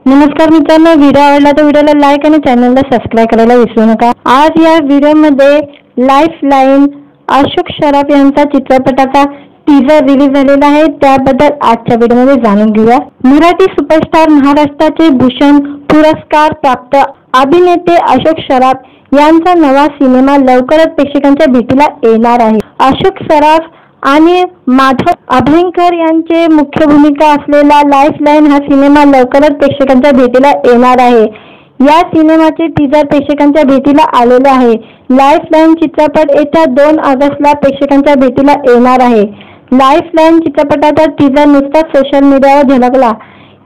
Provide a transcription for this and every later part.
नमस्कार मित्रांनो, व्हिडिओ आवडला तर व्हिडिओला लाईक आणि चॅनलला सबस्क्राईब करायला विसरू नका। आज या व्हिडिओमध्ये लाईफलाईन अशोक सराफ यांचा चित्रपटाचा टीजर रिलीज झालेला आहे, त्याबद्दल आजच्या व्हिडिओमध्ये जाणून घेऊया। मराठी सुपरस्टार, महाराष्ट्राचे भूषण पुरस्कार प्राप्त अभिनेते अशोक सराफ यांचा नवा सिनेमा लवकरच प्रेक्षकांच्या भेटीला येणार आहे। अशोक सराफ आणि माधव अभयंकर यांचे मुख्य भूमिका असलेला लाईफलाईन हा सिनेमा लवकरच प्रेक्षकांच्या भेटीला येणार आहे। या सिनेमाचे टीजर प्रेक्षकांच्या भेटीला आलेले आहे। लाईफलाईन चित्रपट येत्या 2 ऑगस्टला प्रेक्षकांच्या भेटीला येणार आहे। लाईफलाईन चित्रपटाचा टीजर नुकताच सोशल मीडियावर झळकला।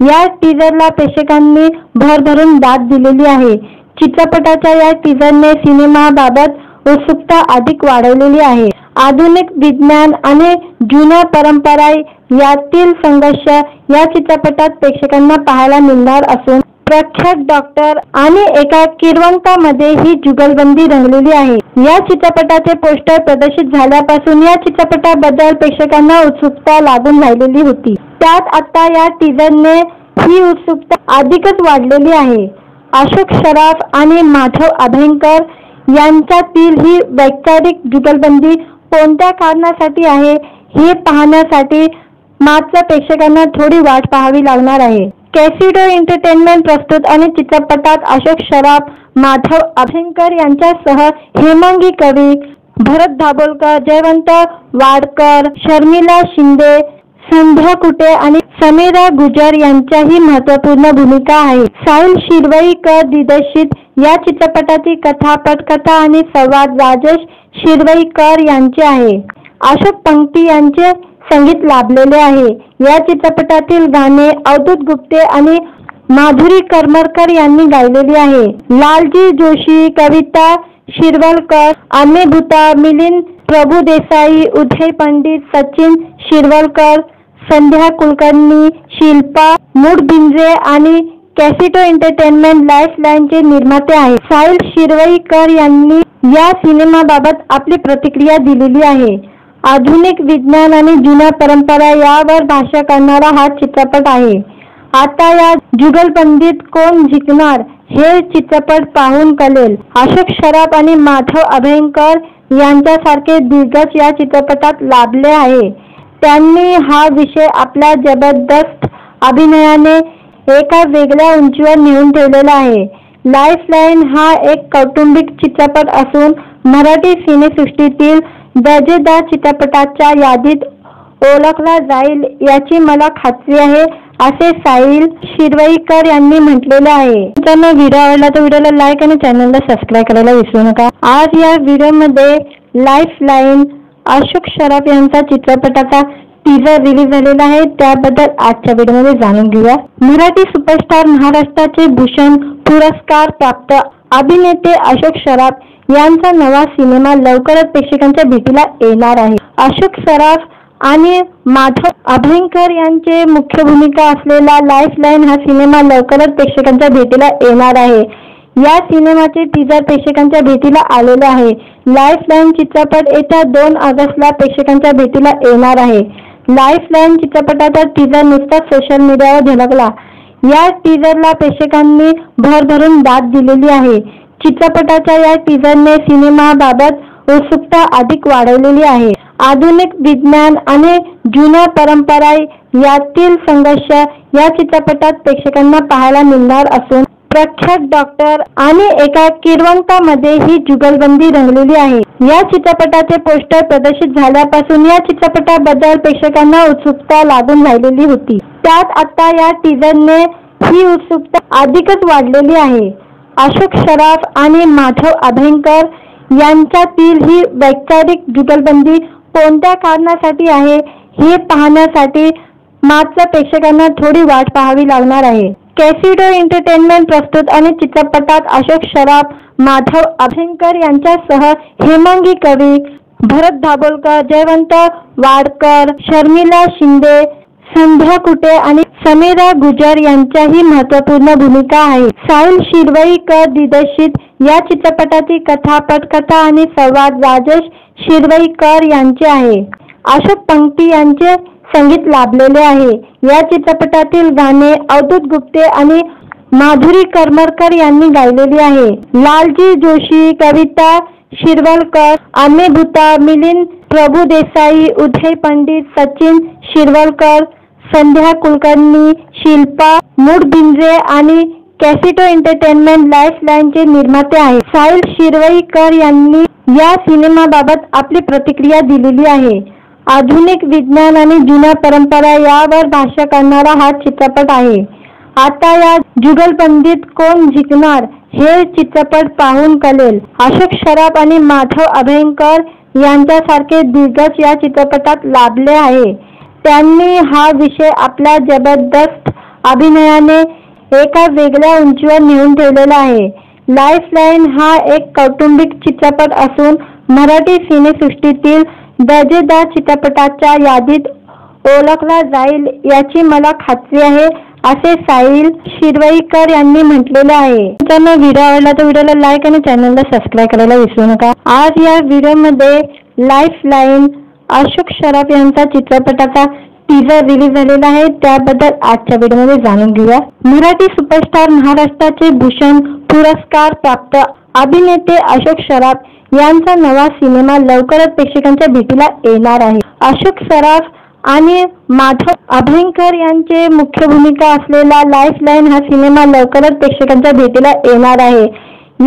या टीजरला प्रेक्षकांनी भरभरून दाद दिलेली आहे। चित्रपटाच्या या टीजरने सिनेमाबाबत उत्सुकता अधिक वाढवलेली आहे। आधुनिक विज्ञान आणि जुन्या परंपरा यातील संघर्ष या चित्रपटात प्रेक्षकांना पाहायला मिळणार असून प्रख्यात डॉक्टर आणि एका किरवंतामध्ये ही जुगलबंदी रंगलेली आहे। या चित्रपटाचे पोस्टर प्रदर्शित झाल्यापासून या चित्रपटाबद्दल प्रेक्षकांना उत्सुकता लागून राहिलेली होती। त्यात आता या टीजरने ही उत्सुकता अधिकच वाढलेली आहे। अशोक सराफ आणि माधव अभयंकर यांच्यातील ही वैचारिक जुगलबंदी कोणत्या कारणासाठी आहे हे पाहण्यासाठी मात्र प्रेक्षकांना थोडी वाट पाहावी लागणार आहे। कॅसिडो एंटरटेनमेंट प्रस्तुत आणि चित्रपटात अशोक सराफ, माधव अभयंकर यांच्यासह हेमांगी कवी, भरत दाभोलकर, जयवंत वाडकर, शर्मिला शिंदे, संध्या कुटे आणि समीरा गुजर यांच्याही महत्त्वपूर्ण भूमिका आहे। साहिल शिरवईकर दिग्दर्शित या चित्रपटाची कथा, पटकथा आणि संवाद राजेश शिरवईकर यांचे आहे। अशोक पंक्ती यांचे संगीत लाभलेले आहे। या चित्रपटातील गाणे अवधूत गुप्ते आणि माधुरी करमरकर यांनी गायलेली आहे। लालजी जोशी, कविता शिरवलकर, अमेय भूता, मिलिंद प्रभुदेसाई, उदय पंडित, सचिन शिरवलकर, संध्या कुलकर्णी, शिल्पा मुडबिंद्रे आणि कॅसिडो एंटरटेनमेंट लाईफलाईनचे निर्माते आहेत। साहिल शिरवईकर यांनी या सिनेमाबाबत आपली प्रतिक्रिया दिलेली आहे। आधुनिक विज्ञान आणि जुन्या परंपरा यावर भाष्य करणारा हा चित्रपट आहे। आता या जुगलबंदीत कोण जिंकणार हे चित्रपट पाहून कळेल। अशोक सराफ आणि माधव अभयंकर यांच्यासारखे दिग्गज या चित्रपटात लाभले आहे। त्यांनी हा विषय आपल्या जबरदस्त अभिनयाने एका वेगळ्या उंचीवर नेऊन ठेवलेला आहे। लाईफलाईन हा एक कौटुंबिक चित्रपट असून मराठी सिनेसृष्टीतील दर्जेदार चित्रपटाच्या यादीत ओळखला जाईल याची मला खात्री आहे, असे साहिल शिरवईकर यांनी म्हटलेले आहे। मित्रांनो, व्हिडिओ आवडला तर व्हिडिओला लाईक आणि चॅनलला सबस्क्राईब करायला विसरू नका। आज या व्हिडिओमध्ये लाईफलाईन अशोक सराफ यांचा चित्रपटाचा टीजर रिलीज झालेला आहे, त्याबद्दल आजच्या व्हिडिओमध्ये जाणून घेऊया। मराठी सुपरस्टार, महाराष्ट्राचे भूषण पुरस्कार प्राप्त अभिनेते अशोक सराफ यांचा नवा सिनेमा लवकरच प्रेक्षकांच्या भेटीला येणार आहे। अशोक सराफ आणि माधव अभयंकर यांचे मुख्य भूमिका असलेला लाईफलाईन हा सिनेमा लवकरच प्रेक्षकांच्या भेटीला येणार आहे। या सिनेमाचे टीजर प्रेक्षकांच्या भेटीला आलेले आहे। लाईफलाईन चित्रपट येत्या 2 ऑगस्टला प्रेक्षकांच्या भेटीला येणार आहे। लाईफलाईन चित्रपटाचा टीजर नुकताच सोशल मीडियावर झळकला। या टीजरला प्रेक्षकांनी भरभरून दाद दिलेली आहे। चित्रपटाच्या या टीजरने सिनेमाबाबत उत्सुकता अधिक वाढवलेली आहे। आधुनिक विज्ञान आणि जुन्या परंपरा यातील संघर्ष या चित्रपटात प्रेक्षकांना पाहायला मिळणार असून प्रख्यात डॉक्टर आणि एका किरवंतामध्ये ही जुगलबंदी रंगलेली आहे। या चित्रपटाचे पोस्टर प्रदर्शित झाल्यापासून या चित्रपटाबद्दल प्रेक्षकांना उत्सुकता लागून राहिलेली होती। त्यात आता या टीजरने ही उत्सुकता अधिकच वाढलेली आहे। अशोक सराफ आणि माधव अभयंकर यांच्यातील ही वैचारिक जुगलबंदी कोणत्या कारणासाठी आहे हे पाहण्यासाठी मात्र प्रेक्षकांना थोडी वाट पाहावी लागणार आहे। कॅसिडो एंटरटेनमेंट प्रस्तुत आणि चित्रपटात अशोक सराफ, माधव अभयंकर यांच्यासह हेमांगी कवी, भरत दाभोलकर, जयवंत वाडकर, शर्मिला शिंदे, संध्या कुटे आणि समीरा गुजर यांच्याही महत्त्वपूर्ण भूमिका आहे। साहिल शिरवईकर दिग्दर्शित या चित्रपटाची कथा, पटकथा आणि संवाद राजेश शिरवईकर यांचे आहे। अशोक पंक्ती यांचे संगीत लाभलेले आहे। या चित्रपटातील गाणे अवधूत गुप्ते आणि माधुरी करमरकर यांनी गायलेली आहे. लालजी जोशी, कविता शिरवलकर, अमेभूता, मिलिंद प्रभुदेसाई, उदय पंडित, सचिन शिरवलकर, संध्या कुलकर्णी, शिल्पा मुडबिंद्रे आणि कॅसिटो एंटरटेनमेंट लाईफलाईनचे निर्माते आहेत. साहिल शिरवईकर यांनी या सिनेमाबाबत आपली प्रतिक्रिया दिलेली आहे. आधुनिक विज्ञान आणि जुन्या परंपरा यावर भाष्य करणारा हा चित्रपट आहे. आता या जुगलबंदीत कोण जिंकणार हे चित्रपट पाहून कळेल. अशोक सराफ आणि माधव अभयंकर यांच्यासारखे दिग्गज या चित्रपटात लाभले आहे. त्यांनी हा विषय आपल्या जबरदस्त अभिनयाने एका वेगळ्या उंचीवर नेऊन ठेवलेला आहे. लाईफलाईन हा एक कौटुंबिक चित्रपट असून मराठी सिनेसृष्टीतील दर्जेदार चित्रपटाच्या यादीत ओळखला जाईल याची मला खात्री आहे, असे साहिल शिरवईकर यांनी म्हटलेले आहे. मित्रांनो, व्हिडिओ आवडला तर व्हिडिओला लाईक आणि चॅनलला सबस्क्राईब करायला विसरू नका. आज या व्हिडिओमध्ये लाईफलाईन अशोक सराफ यांचा चित्रपटाचा टीजर रिलीज झालेला आहे. त्याबद्दल आजच्या व्हिडिओमध्ये जाणून घेऊया. मराठी सुपरस्टार, महाराष्ट्राचे भूषण पुरस्कार प्राप्त अभिनेते अशोक सराफ यांचा नवा सिनेमा लवकरच प्रेक्षकांच्या भेटीला येणार आहे. अशोक सराफ आणि माधव अभयंकर यांचे मुख्य भूमिका असलेला लाईफलाईन हा सिनेमा लवकरच प्रेक्षकांच्या भेटीला येणार आहे.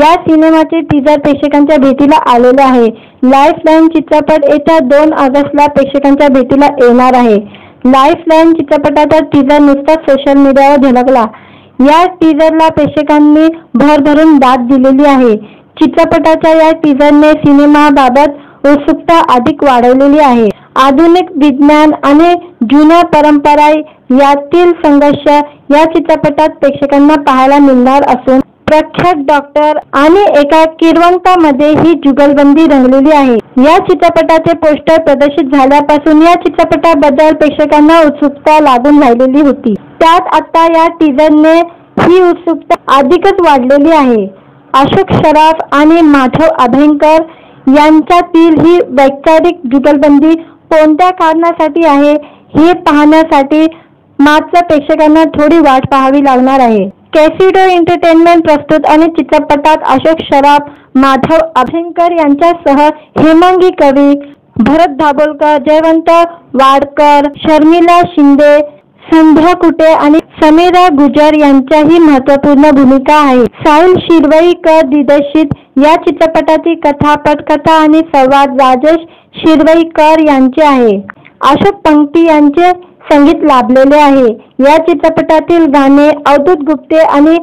या सिनेमाचे टीजर प्रेक्षकांच्या भेटीला आलेले आहे. लाईफलाईन चित्रपट येत्या 2 ऑगस्टला प्रेक्षकांच्या भेटीला येणार आहे. लाईफलाईन चित्रपटाचा टीजर नुकताच सोशल मीडियावर झळकला. या टीजरला प्रेक्षकांनी भरभरून दाद दिलेली आहे. चित्रपटाच्या या टीजरने सिनेमाबाबत उत्सुकता अधिक वाढवलेली आहे. आधुनिक विज्ञान आणि जुन्या परंपरा यातील संघर्ष या चित्रपटात प्रेक्षकांना पाहायला मिळणार असून प्रख्यात डॉक्टर आणि एका किरवंतामध्ये ही जुगलबंदी रंगलेली आहे. या चित्रपटाचे पोस्टर प्रदर्शित झाल्यापासून या चित्रपटाबद्दल प्रेक्षकांना उत्सुकता लागून राहिलेली होती. त्यात आता या टीजरने ही उत्सुकता अधिकच वाढलेली आहे. अशोक सराफ आणि माधव अभयंकर यांच्यातील ही वैचारिक जुगलबंदी कोणत्या कारणासाठी आहे हे पाहण्यासाठी मात्र प्रेक्षकांना थोडी वाट पाहावी लागणार आहे. कॅसिटो एंटरटेनमेंट प्रस्तुत आणि चित्रपटात अशोक सराफ, माधव अभयंकर यांच्यासह हेमांगी कवी, भरत दाभोलकर, जयवंत वाडकर, शर्मिला शिंदे, संध्या कुटे आणि समीरा गुजर यांच्याही महत्त्वपूर्ण भूमिका आहे. साहिल शिरवईकर दिग्दर्शित या चित्रपटाची कथा, पटकथा आणि संवाद राजेश शिरवईकर यांचे आहे. अशोक पंक्ती यांचे संगीत लाभलेले आहे. या चित्रपटातील गाणे अवधूत गुप्ते आणि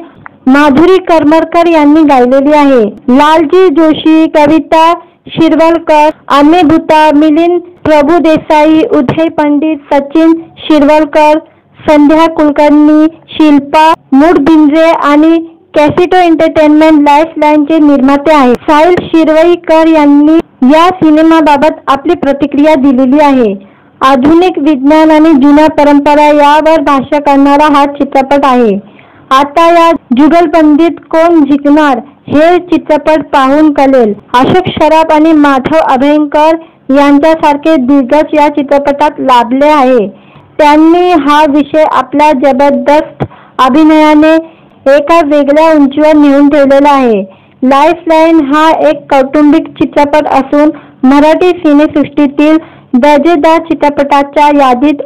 माधुरी करमरकर यांनी गायलेली आहे. लालजी जोशी, कविता शिरवलकर, अमेभूता, मिलिंद प्रभुदेसाई, उदय पंडित, सचिन शिरवलकर, संध्या कुलकर्णी, शिल्पा मुडबिंद्रे आणि कॅसिटो एंटरटेनमेंट लाईफलाईनचे निर्माते आहेत. साहिल शिरवईकर यांनी या सिनेमाबाबत आपली प्रतिक्रिया दिलेली आहे. आधुनिक विज्ञान आणि जुन्या परंपरा यावर भाष्य करणारा हा चित्रपट आहे. आता या जुगलबंदीत कोण जिंकणार हे चित्रपट पाहून कळेल. अशोक सराफ आणि माधव अभयंकर यांच्यासारखे दिग्गज या चित्रपटात लाभले आहे. त्यांनी हा विषय आपल्या जबरदस्त अभिनयाने एका वेगळ्या उंचीवर नेऊन ठेवलेला आहे. लाईफलाईन हा एक कौटुंबिक चित्रपट असून मराठी सिनेसृष्टीतील दर्जेदार चित्रपटाच्या यादीत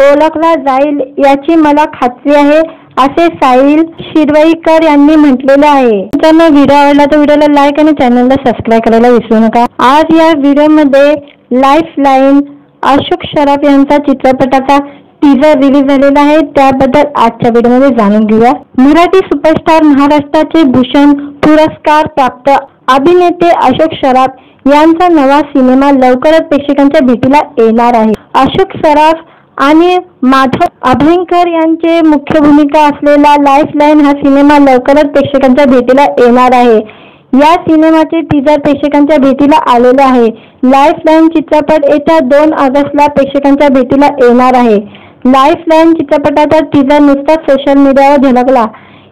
ओळखला जाईल याची मला खात्री आहे, असे साहिल शिरवईकर यांनी म्हटलेले आहे. मित्रांनो, व्हिडिओ आवडला तर व्हिडिओला लाईक आणि चॅनलला सबस्क्राईब करायला विसरू नका. आज या व्हिडिओमध्ये लाईफलाईन अशोक सराफ यांचा चित्रपटाचा टीजर रिलीज झालेला आहे. त्याबद्दल आजच्या व्हिडिओमध्ये जाणून घेऊया. मराठी सुपरस्टार, महाराष्ट्राचे भूषण पुरस्कार प्राप्त अभिनेते अशोक सराफ यांचा नवा सिनेमा लवकरच प्रेक्षकांच्या भेटीला येणार आहे. अशोक सराफ आणि माधव अभयंकर यांचे मुख्य भूमिका असलेला लाईफलाईन हा सिनेमा लवकरच प्रेक्षकांच्या भेटीला येणार आहे. या सिनेमाचे टीजर प्रेक्षकांच्या भेटीला आलेले आहे. लाईफलाईन चित्रपट येत्या 2 ऑगस्टला प्रेक्षकांच्या भेटीला येणार आहे. लाईफलाईन चित्रपटाचा टीजर नुकताच सोशल मीडियावर झळकला.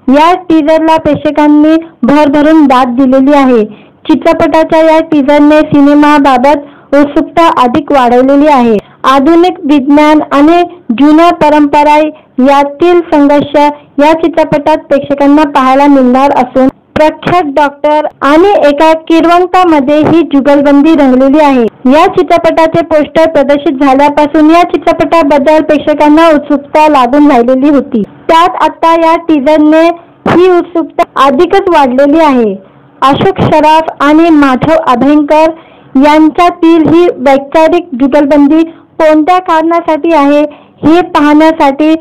या टीजरला प्रेक्षकांनी भरभरून दाद दिलेली आहे. चित्रपटाच्या या टीजरने सिनेमाबाबत उत्सुकता अधिक वाढवलेली आहे. आधुनिक विज्ञान आणि जुन्या परंपरा यातील संघर्ष या चित्रपटात प्रेक्षकांना पाहायला मिळणार असून प्रख्यात डॉक्टर आणि एका किरवंतामध्ये ही जुगलबंदी रंगलेली आहे. या चित्रपटाचे पोस्टर प्रदर्शित झाल्यापासून या चित्रपटाबद्दल प्रेक्षकांना उत्सुकता लागून राहिलेली होती. त्यात आता या टीझरने ही उत्सुकता अधिकच वाढलेली आहे. अशोक सराफ आणि माधव अभ्यंकर यांच्यातील ही वैचारिक जुगलबंदी कोणत्या कारणासाठी आहे हे पाहण्यासाठी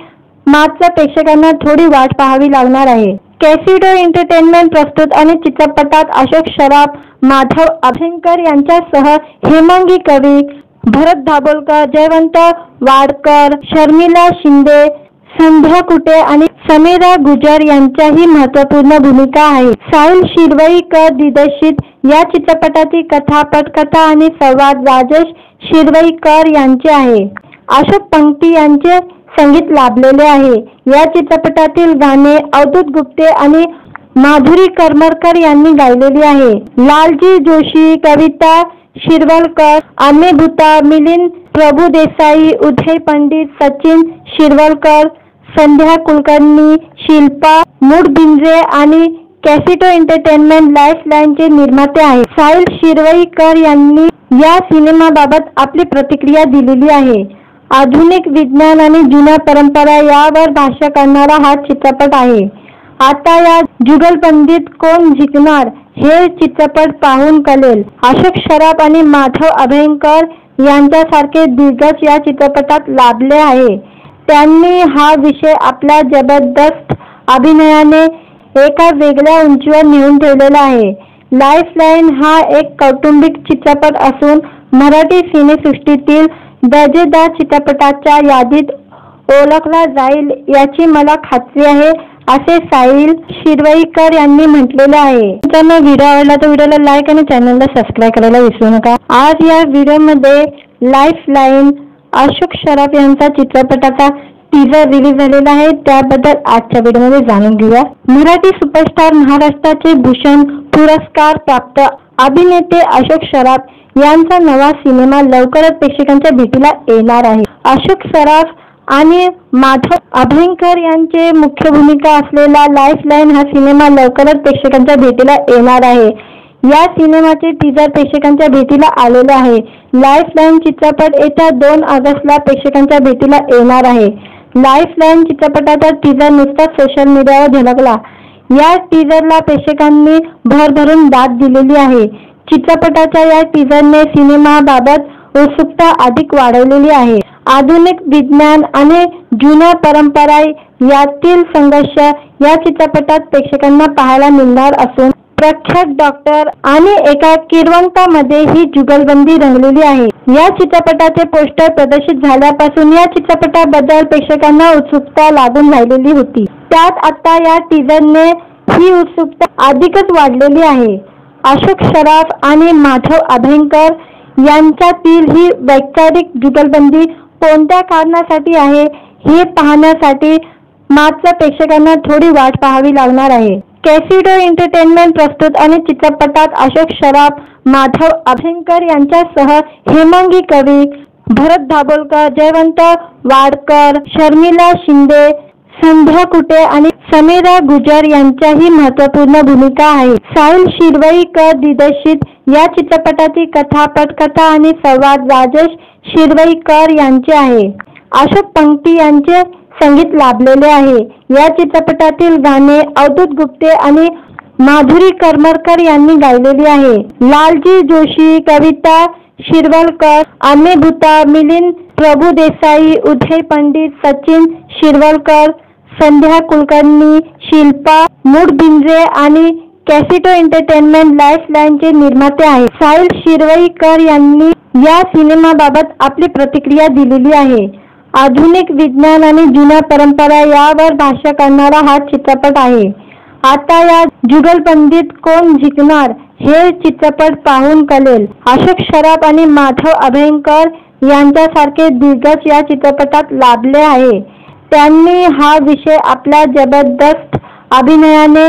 मात्र प्रेक्षकांना थोडी वाट पाहावी लागणार आहे. कॅसिडो एंटरटेनमेंट प्रस्तुत आणि चित्रपटात अशोक सराफ, माधव अभ्यंकर यांच्यासह हेमांगी कवी, भरत दाभोलकर, जयवंत वाडकर, शर्मिला शिंदे, संध्या कुटे आणि समीरा गुजर यांच्याही महत्त्वपूर्ण भूमिका आहे. साहिल शिरवईकर दिग्दर्शित या चित्रपटाची कथा, पटकथा आणि संवाद राजेश शिरवईकर यांचे आहे. अशोक पंक्ती यांचे संगीत लाभलेले आहे. या चित्रपटातील गाणे अवधूत गुप्ते आणि माधुरी करमरकर यांनी गायलेली आहे. लालजी जोशी, कविता शिरवलकर, अमे भूता, मिलिंद प्रभुदेसाई, उदय पंडित, सचिन शिरवलकर, संध्या कुलकर्णी, शिल्पा मुडबिंद्रे आणि कॅसिडो एंटरटेनमेंट लाईफलाईनचे निर्माते आहेत. साहिल शिरवईकर यांनी या सिनेमाबाबत आपली प्रतिक्रिया दिलेली आहे. आधुनिक विज्ञान आणि जुन्या परंपरा यावर भाष्य करणारा हा चित्रपट आहे. आता या जुगलबंदीत कोण जिंकणार हे चित्रपट पाहून कळेल. अशोक सराफ आणि माधव अभ्यंकर यांच्यासारखे दिग्गज या चित्रपटात लाभले आहे. त्यांनी हा विषय आपल्या जबरदस्त अभिनयाने एका वेगळ्या उंचीवर नेऊन ठेवलेला आहे. लाईफलाईन हा एक कौटुंबिक चित्रपट असून मराठी सिनेसृष्टीतील दर्जेदार चित्रपटाच्या यादीत ओळखला जाईल याची मला खात्री आहे, असे साहिल शिरवईकर यांनी म्हटलेले आहे. ज्यांना व्हिडिओ आवडला तर व्हिडिओला लाईक आणि चॅनलला सबस्क्राईब करायला विसरू नका. आज या व्हिडिओमध्ये लाईफलाईन अशोक सराफ यांचा चित्रपटाचा टीझर रिलीज झालेला आहे. त्याबद्दल आजच्या व्हिडिओमध्ये जाणून घेऊया. मराठी सुपरस्टार, महाराष्ट्राचे भूषण पुरस्कार प्राप्त अभिनेते अशोक सराफ यांचा नवा सिनेमा लवकरच प्रेक्षकांच्या भेटीला येणार आहे. अशोक सराफ आणि माधव अभ्यंकर यांचे मुख्य भूमिका असलेला लाईफलाईन हा सिनेमा लवकरच प्रेक्षकांच्या भेटीला येणार आहे. या सिनेमाचे टीझर प्रेक्षकांच्या भेटीला आलेले आहे. लाईफलाईन चित्रपट येत्या 2 ऑगस्टला प्रेक्षकांच्या भेटीला येणार आहे. लाईफलाईन चित्रपटाचा टीझर नुकताच सोशल मीडियावर झळकला. या टीझरला प्रेक्षकांनी भरभरून दाद दिलेली आहे. चित्रपटाच्या या टीझरने सिनेमाबाबत उत्सुकता अधिक वाढवलेली आहे. आधुनिक विज्ञान आणि जुन्या परंपरा यातील संघर्ष या चित्रपटात प्रेक्षकांना पाहायला मिळणार असून प्रख्यात डॉक्टर आणि एका किरवंतामध्ये ही जुगलबंदी रंगलेली आहे. या चित्रपटाचे पोस्टर प्रदर्शित झाल्यापासून या चित्रपटाबद्दल प्रेक्षकांना उत्सुकता लागून राहिलेली होती. त्यात आता या टीझरने ही उत्सुकता अधिकच वाढलेली आहे. अशोक सराफ आणि माधव अभ्यंकर यांच्यातील ही वैचारिक जुगलबंदी कोणत्या कारणासाठी आहे हे पाहण्यासाठी मात्र प्रेक्षकांना थोडी वाट पाहावी लागणार आहे. कॅसिडो एंटरटेनमेंट प्रस्तुत आणि चित्रपटात अशोक सराफ, माधव अभ्यंकर यांच्यासह हेमांगी कवी, भरत दाभोलकर, जयवंत वाडकर, शर्मिला शिंदे, संध्या कुटे आणि समीरा गुजर यांच्याही महत्त्वपूर्ण भूमिका आहे. साहिल शिरवईकर दिग्दर्शित या चित्रपटाची कथा, पटकथा आणि संवाद राजेश शिरवईकर यांचे आहे. अशोक पंक्ती यांचे संगीत लाभलेले आहे. या चित्रपटातील गाणे अवधूत गुप्ते आणि माधुरी करमरकर यांनी गायलेली आहे. लालजी जोशी, कविता शिरवलकर, अमे भूता, मिलिंद प्रभुदेसाई, उदय पंडित, सचिन शिरवलकर, संध्या कुलकर्णी, शिल्पा मुडबिंद्रे आणि कॅसिडो एंटरटेनमेंट लाईफलाईनचे निर्माते आहेत. साहिल शिरवईकर यांनी या सिनेमाबाबत आपली प्रतिक्रिया दिलेली आहे. आधुनिक विज्ञान आणि जुन्या परंपरा यावर भाष्य करणारा हा चित्रपट आहे. आता या जुगलबंदीत कोण जिंकणार हे चित्रपट पाहून कळेल. अशोक सराफ आणि माधव अभ्यंकर यांच्यासारखे दिग्गज या चित्रपटात लाभले आहे. त्यांनी हा विषय आपल्या जबरदस्त अभिनयाने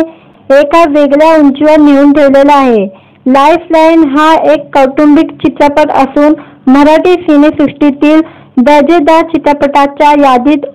एका वेगळ्या उंचीवर नेऊन ठेवलेला आहे. लाईफलाईन हा एक कौटुंबिक चित्रपट असून मराठी सिनेसृष्टीतील दर्जेदार चित्रपटाच्या यादीत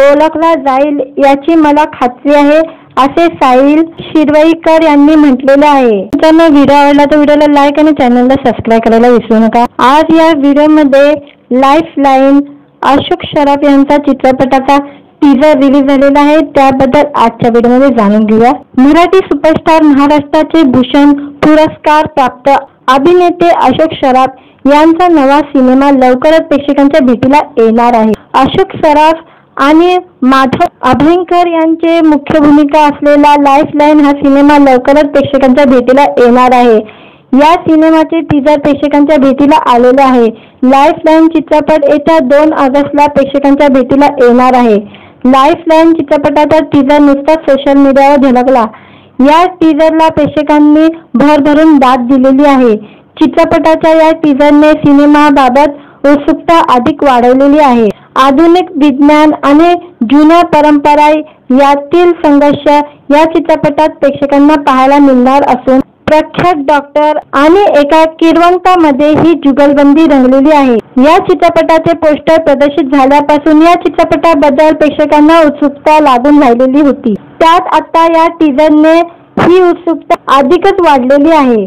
ओळखला जाईल याची मला खात्री आहे, असे साहिल शिरवईकर यांनी म्हटलेले आहे. मित्रांनो, व्हिडिओ आवडला तर व्हिडिओला लाईक आणि चॅनलला सबस्क्राईब करायला विसरू नका. आज या व्हिडिओमध्ये लाईफलाईन अशोक सराफ यांचा चित्रपटाचा टीजर रिलीज झालेला आहे, त्याबद्दल आजच्या व्हिडिओमध्ये जाणून घेऊया. मराठी सुपरस्टार, महाराष्ट्राचे भूषण पुरस्कार प्राप्त अभिनेते अशोक सराफ यांचा नवा सिनेमा लवकरच प्रेक्षकांच्या भेटीला येणार आहे. अशोक सराफ आणि माधव अभयंकर यांचे मुख्य भूमिका असलेला लाईफलाईन हा सिनेमा लवकरच प्रेक्षकांच्या भेटीला येणार आहे. या सिनेमाचे टीजर प्रेक्षकांच्या भेटीला आलेले आहे. लाईफलाईन चित्रपट येत्या 2 ऑगस्टला प्रेक्षकांच्या भेटीला येणार आहे. लाईफलाईन चित्रपटाचा टीजर नुकताच सोशल मीडियावर झळकला. या टीजरला प्रेक्षकांनी भरभरून दाद दिलेली आहे. चित्रपटाच्या या टीजरने सिनेमाबाबत उत्सुकता अधिक वाढवलेली आहे. आधुनिक विज्ञान आणि जुन्या परंपरा यातील संघर्ष या चित्रपटात प्रेक्षकांना पाहायला मिळणार असून प्रख्यात डॉक्टर आणि एका किरवंतामध्ये ही जुगलबंदी रंगलेली आहे. या चित्रपटाचे पोस्टर प्रदर्शित झाल्यापासून या चित्रपटाबद्दल प्रेक्षकांना उत्सुकता लागून राहिलेली होती. त्यात आता या टीजरने ही उत्सुकता अधिकच वाढलेली आहे.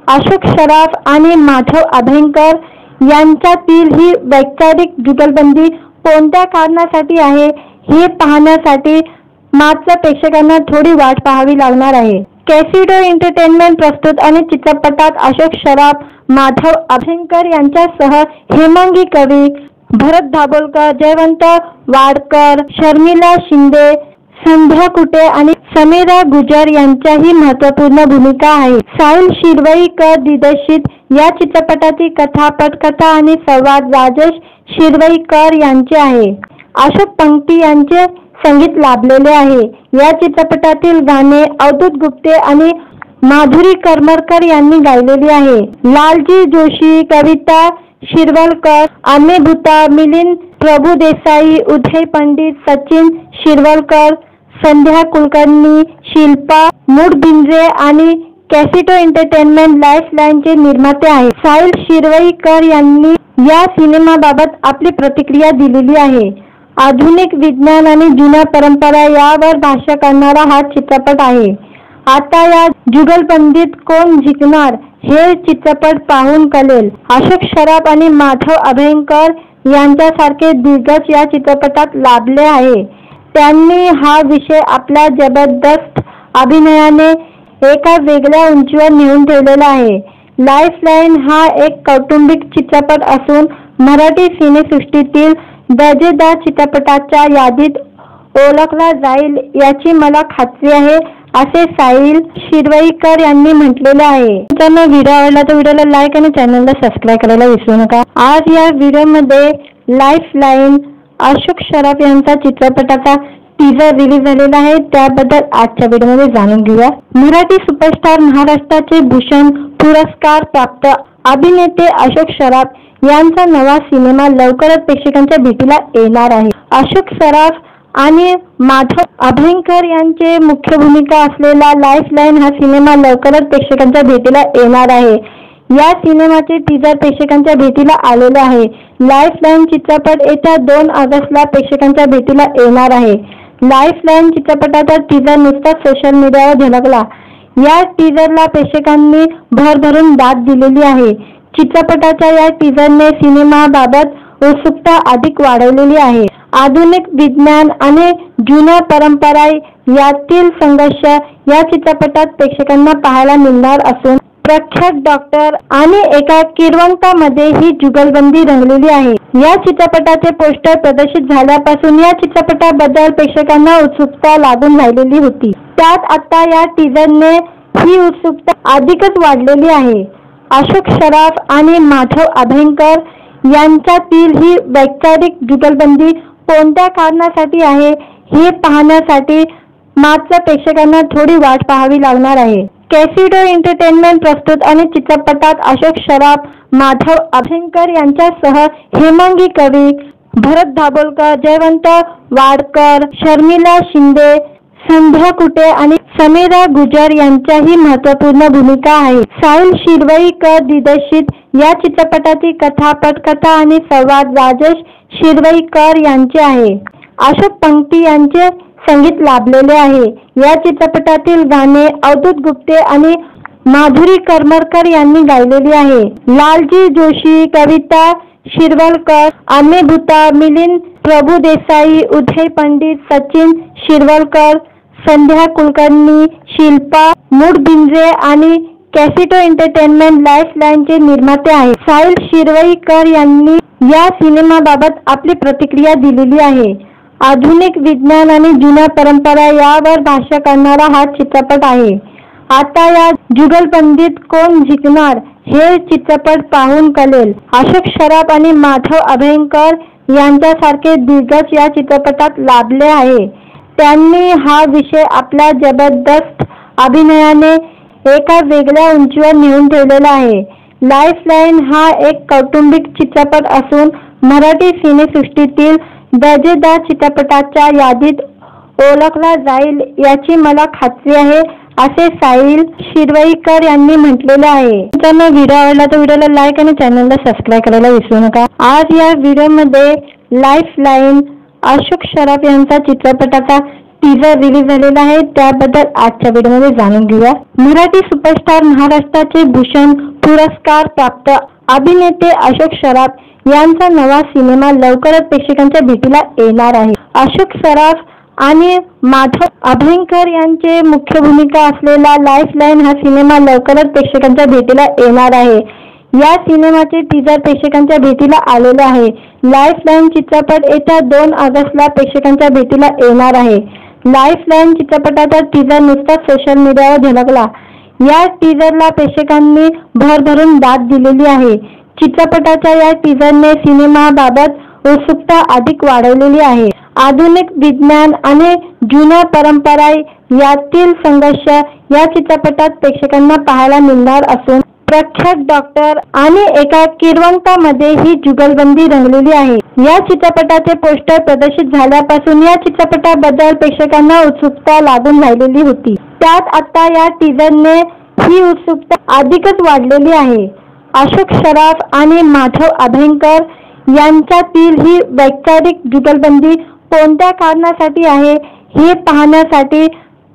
अशोक सराफ आणि माधव अभयंकर यांच्यातील ही वैचारिक जुगलबंदी कोणत्या कारणासाठी आहे हे पाहण्यासाठी मात्र प्रेक्षकांना थोडी वाट पाहावी लागणार आहे. कॅसिडो एंटरटेनमेंट प्रस्तुत आणि चित्रपटात अशोक सराफ, माधव अभयंकर यांच्यासह हेमांगी कवी, भरत दाभोलकर, जयवंत वाडकर, शर्मिला शिंदे, संध्या कुटे आणि समीरा गुजर यांच्याही महत्त्वपूर्ण भूमिका आहे. साहिल शिरवईकर दिग्दर्शित या चित्रपटाची कथा, पटकथा आणि संवाद राजेश शिरवईकर यांचे आहे. अशोक पंक्ती यांचे संगीत लाभलेले आहे. या चित्रपटातील गाणे अवधूत गुप्ते आणि माधुरी करमरकर यांनी गायलेली आहे. लालजी जोशी, कविता शिरवलकर, अमेय भुता, मिलिंद प्रभुदेसाई, उदय पंडित, सचिन शिरवलकर, संध्या कुलकर्णी, शिल्पा मुडबिंद्रे आणि कॅसिडो एंटरटेनमेंट लाईफलाईनचे निर्माते आहेत. साहिल शिरवईकर यांनी या सिनेमाबाबत आपली प्रतिक्रिया दिलेली आहे. आधुनिक विज्ञान आणि जुन्या परंपरा यावर भाष्य करणारा हा चित्रपट आहे. आता या जुगलबंदीत कोण जिंकणार हे चित्रपट पाहून कळेल. अशोक सराफ आणि माधव अभयंकर यांच्यासारखे दिग्गज या चित्रपटात लाभले आहे. त्यांनी हा विषय आपल्या जबरदस्त अभिनयाने एका वेगळ्या उंचीवर नेऊन ठेवलेला आहे. लाईफलाईन हा एक कौटुंबिक चित्रपट असून मराठी सिनेसृष्टीतील दर्जेदार चित्रपटाच्या यादीत ओळखला जाईल याची मला खात्री आहे, असे साहिल शिरवईकर यांनी म्हटलेले आहे. मित्रांनो, व्हिडिओ आवडला तर व्हिडिओला लाईक आणि चॅनलला सबस्क्राईब करायला विसरू नका. आज या व्हिडिओमध्ये लाईफलाईन अशोक सराफ यांचा चित्रपटाचा टीजर रिलीज झालेला आहे, त्याबद्दल आजच्या व्हिडिओमध्ये जाणून घेऊया. मराठी सुपरस्टार, महाराष्ट्राचे भूषण पुरस्कार प्राप्त अभिनेते अशोक सराफ यांचा नवा सिनेमा लवकरच प्रेक्षकांच्या भेटीला येणार आहे. अशोक सराफ आणि माधव अभयंकर यांचे मुख्य भूमिका असलेला लाईफलाईन हा सिनेमा लवकरच प्रेक्षकांच्या भेटीला येणार आहे. या सिनेमाचे टीजर प्रेक्षकांच्या भेटीला आलेले आहे. लाईफलाईन चित्रपट येत्या 2 ऑगस्टला प्रेक्षकांच्या भेटीला येणार आहे. लाईफलाईन चित्रपटाचा टीजर नुकताच सोशल मीडियावर झळकला. या टीजरला प्रेक्षकांनी भरभरून दाद दिलेली आहे. चित्रपटाच्या या टीजरने सिनेमाबाबत उत्सुकता अधिक वाढवलेली आहे. आधुनिक विज्ञान आणि जुन्या परंपरा यातील संघर्ष या चित्रपटात प्रेक्षकांना पाहायला मिळणार असून प्रख्यात डॉक्टर आणि एका किरवंतामध्ये ही जुगलबंदी रंगलेली आहे. या चित्रपटाचे पोस्टर प्रदर्शित झाल्यापासून या चित्रपटाबद्दल प्रेक्षकांना उत्सुकता लागून राहिलेली होती. त्यात आता या टीजरने ही उत्सुकता अधिकच वाढलेली आहे. अशोक सराफ आणि माधव अभयंकर यांच्यातील ही वैचारिक जुगलबंदी कोणत्या कारणासाठी आहे हे पाहण्यासाठी मात्र प्रेक्षकांना थोडी वाट पाहावी लागणार आहे. कॅसिडो एंटरटेनमेंट प्रस्तुत आणि चित्रपटात अशोक सराफ, माधव अभयंकर यांच्यासह हेमांगी कवी, भरत दाभोलकर, जयवंत वाडकर, शर्मिला शिंदे, संध्या कुटे आणि समीरा गुजर यांच्याही महत्त्वपूर्ण भूमिका आहे. साहिल शिरवईकर दिग्दर्शित या चित्रपटाची कथा, पटकथा आणि संवाद राजेश शिरवईकर यांचे आहे. अशोक पंक्ती यांचे संगीत लाभलेले आहे. या चित्रपटातील गाणे अवधूत गुप्ते आणि माधुरी करमरकर यांनी गायलेली आहे. लालजी जोशी, कविता शिरवलकर, अम्मे भूता, मिलिंद प्रभुदेसाई, उदय पंडित, सचिन शिरवलकर, संध्या कुलकर्णी, शिल्पा मुडबिंद्रे आणि कॅसिटो एंटरटेनमेंट लाईफलाईनचे निर्माते आहेत. साहिल शिरवईकर यांनी या सिनेमाबाबत आपली प्रतिक्रिया दिलेली आहे. आधुनिक विज्ञान आणि जुन्या परंपरा यावर भाष्य करणारा हा चित्रपट आहे. आता या जुगलबंदीत कोण जिंकणार हे चित्रपट पाहून कळेल. अशोक सराफ आणि माधव अभयंकर यांच्यासारखे दिग्गज या चित्रपटात लाभले आहे. त्यांनी हा विषय आपल्या जबरदस्त अभिनयाने एका वेगळ्या उंचीवर नेऊन ठेवलेला आहे. लाईफलाईन हा एक कौटुंबिक चित्रपट असून मराठी सिनेसृष्टीतील दर्जेदार चित्रपटाच्या यादीत ओळखला जाईल याची मला खात्री आहे, असे साहिल शिरवईकर यांनी म्हटलेले आहे. ज्यांना व्हिडिओ आवडला तर व्हिडिओला लाईक आणि चॅनलला सबस्क्राईब करायला विसरू नका. आज या व्हिडिओमध्ये लाईफलाईन अशोक सराफ यांचा चित्रपटाचा टीजर रिलीज झालेला आहे. त्याबद्दल आजच्या व्हिडिओमध्ये जाणून घेऊया. मराठी सुपरस्टार, महाराष्ट्राचे भूषण पुरस्कार प्राप्त अभिनेते अशोक सराफ यांचा नवा सिनेमा लवकरच प्रेक्षकांच्या भेटीला येणार आहे. अशोक सराफ आणि माधव अभयंकर यांचे मुख्य भूमिका असलेला लाईफलाईन हा सिनेमा लवकरच प्रेक्षकांच्या भेटीला येणार आहे. या सिनेमाचे टीजर प्रेक्षकांच्या भेटीला आलेले आहे. लाईफलाईन चित्रपट येत्या 2 ऑगस्टला प्रेक्षकांच्या भेटीला येणार आहे. लाईफलाईन चित्रपटाचा टीजर नुकताच सोशल मीडियावर झळकला. या टीजरला प्रेक्षकांनी भरभरून दाद दिलेली आहे. चित्रपटाच्या या टीजरने सिनेमाबाबत उत्सुकता अधिक वाढवलेली आहे. आधुनिक विज्ञान आणि जुन्या परंपरा यातील संघर्ष या चित्रपटात प्रेक्षकांना पाहायला मिळणार असून प्रख्यात डॉक्टर आणि एका किरवंतामध्ये ही जुगलबंदी रंगलेली आहे. या चित्रपटाचे पोस्टर प्रदर्शित झाल्यापासून या चित्रपटाबद्दल प्रेक्षकांना उत्सुकता लागून राहिलेली होती. त्यात आता या टीजरने ही उत्सुकता अधिकच वाढलेली आहे. अशोक सराफ आणि माधव अभयंकर यांच्यातील ही वैचारिक जुगलबंदी कोणत्या कारणासाठी आहे हे पाहण्यासाठी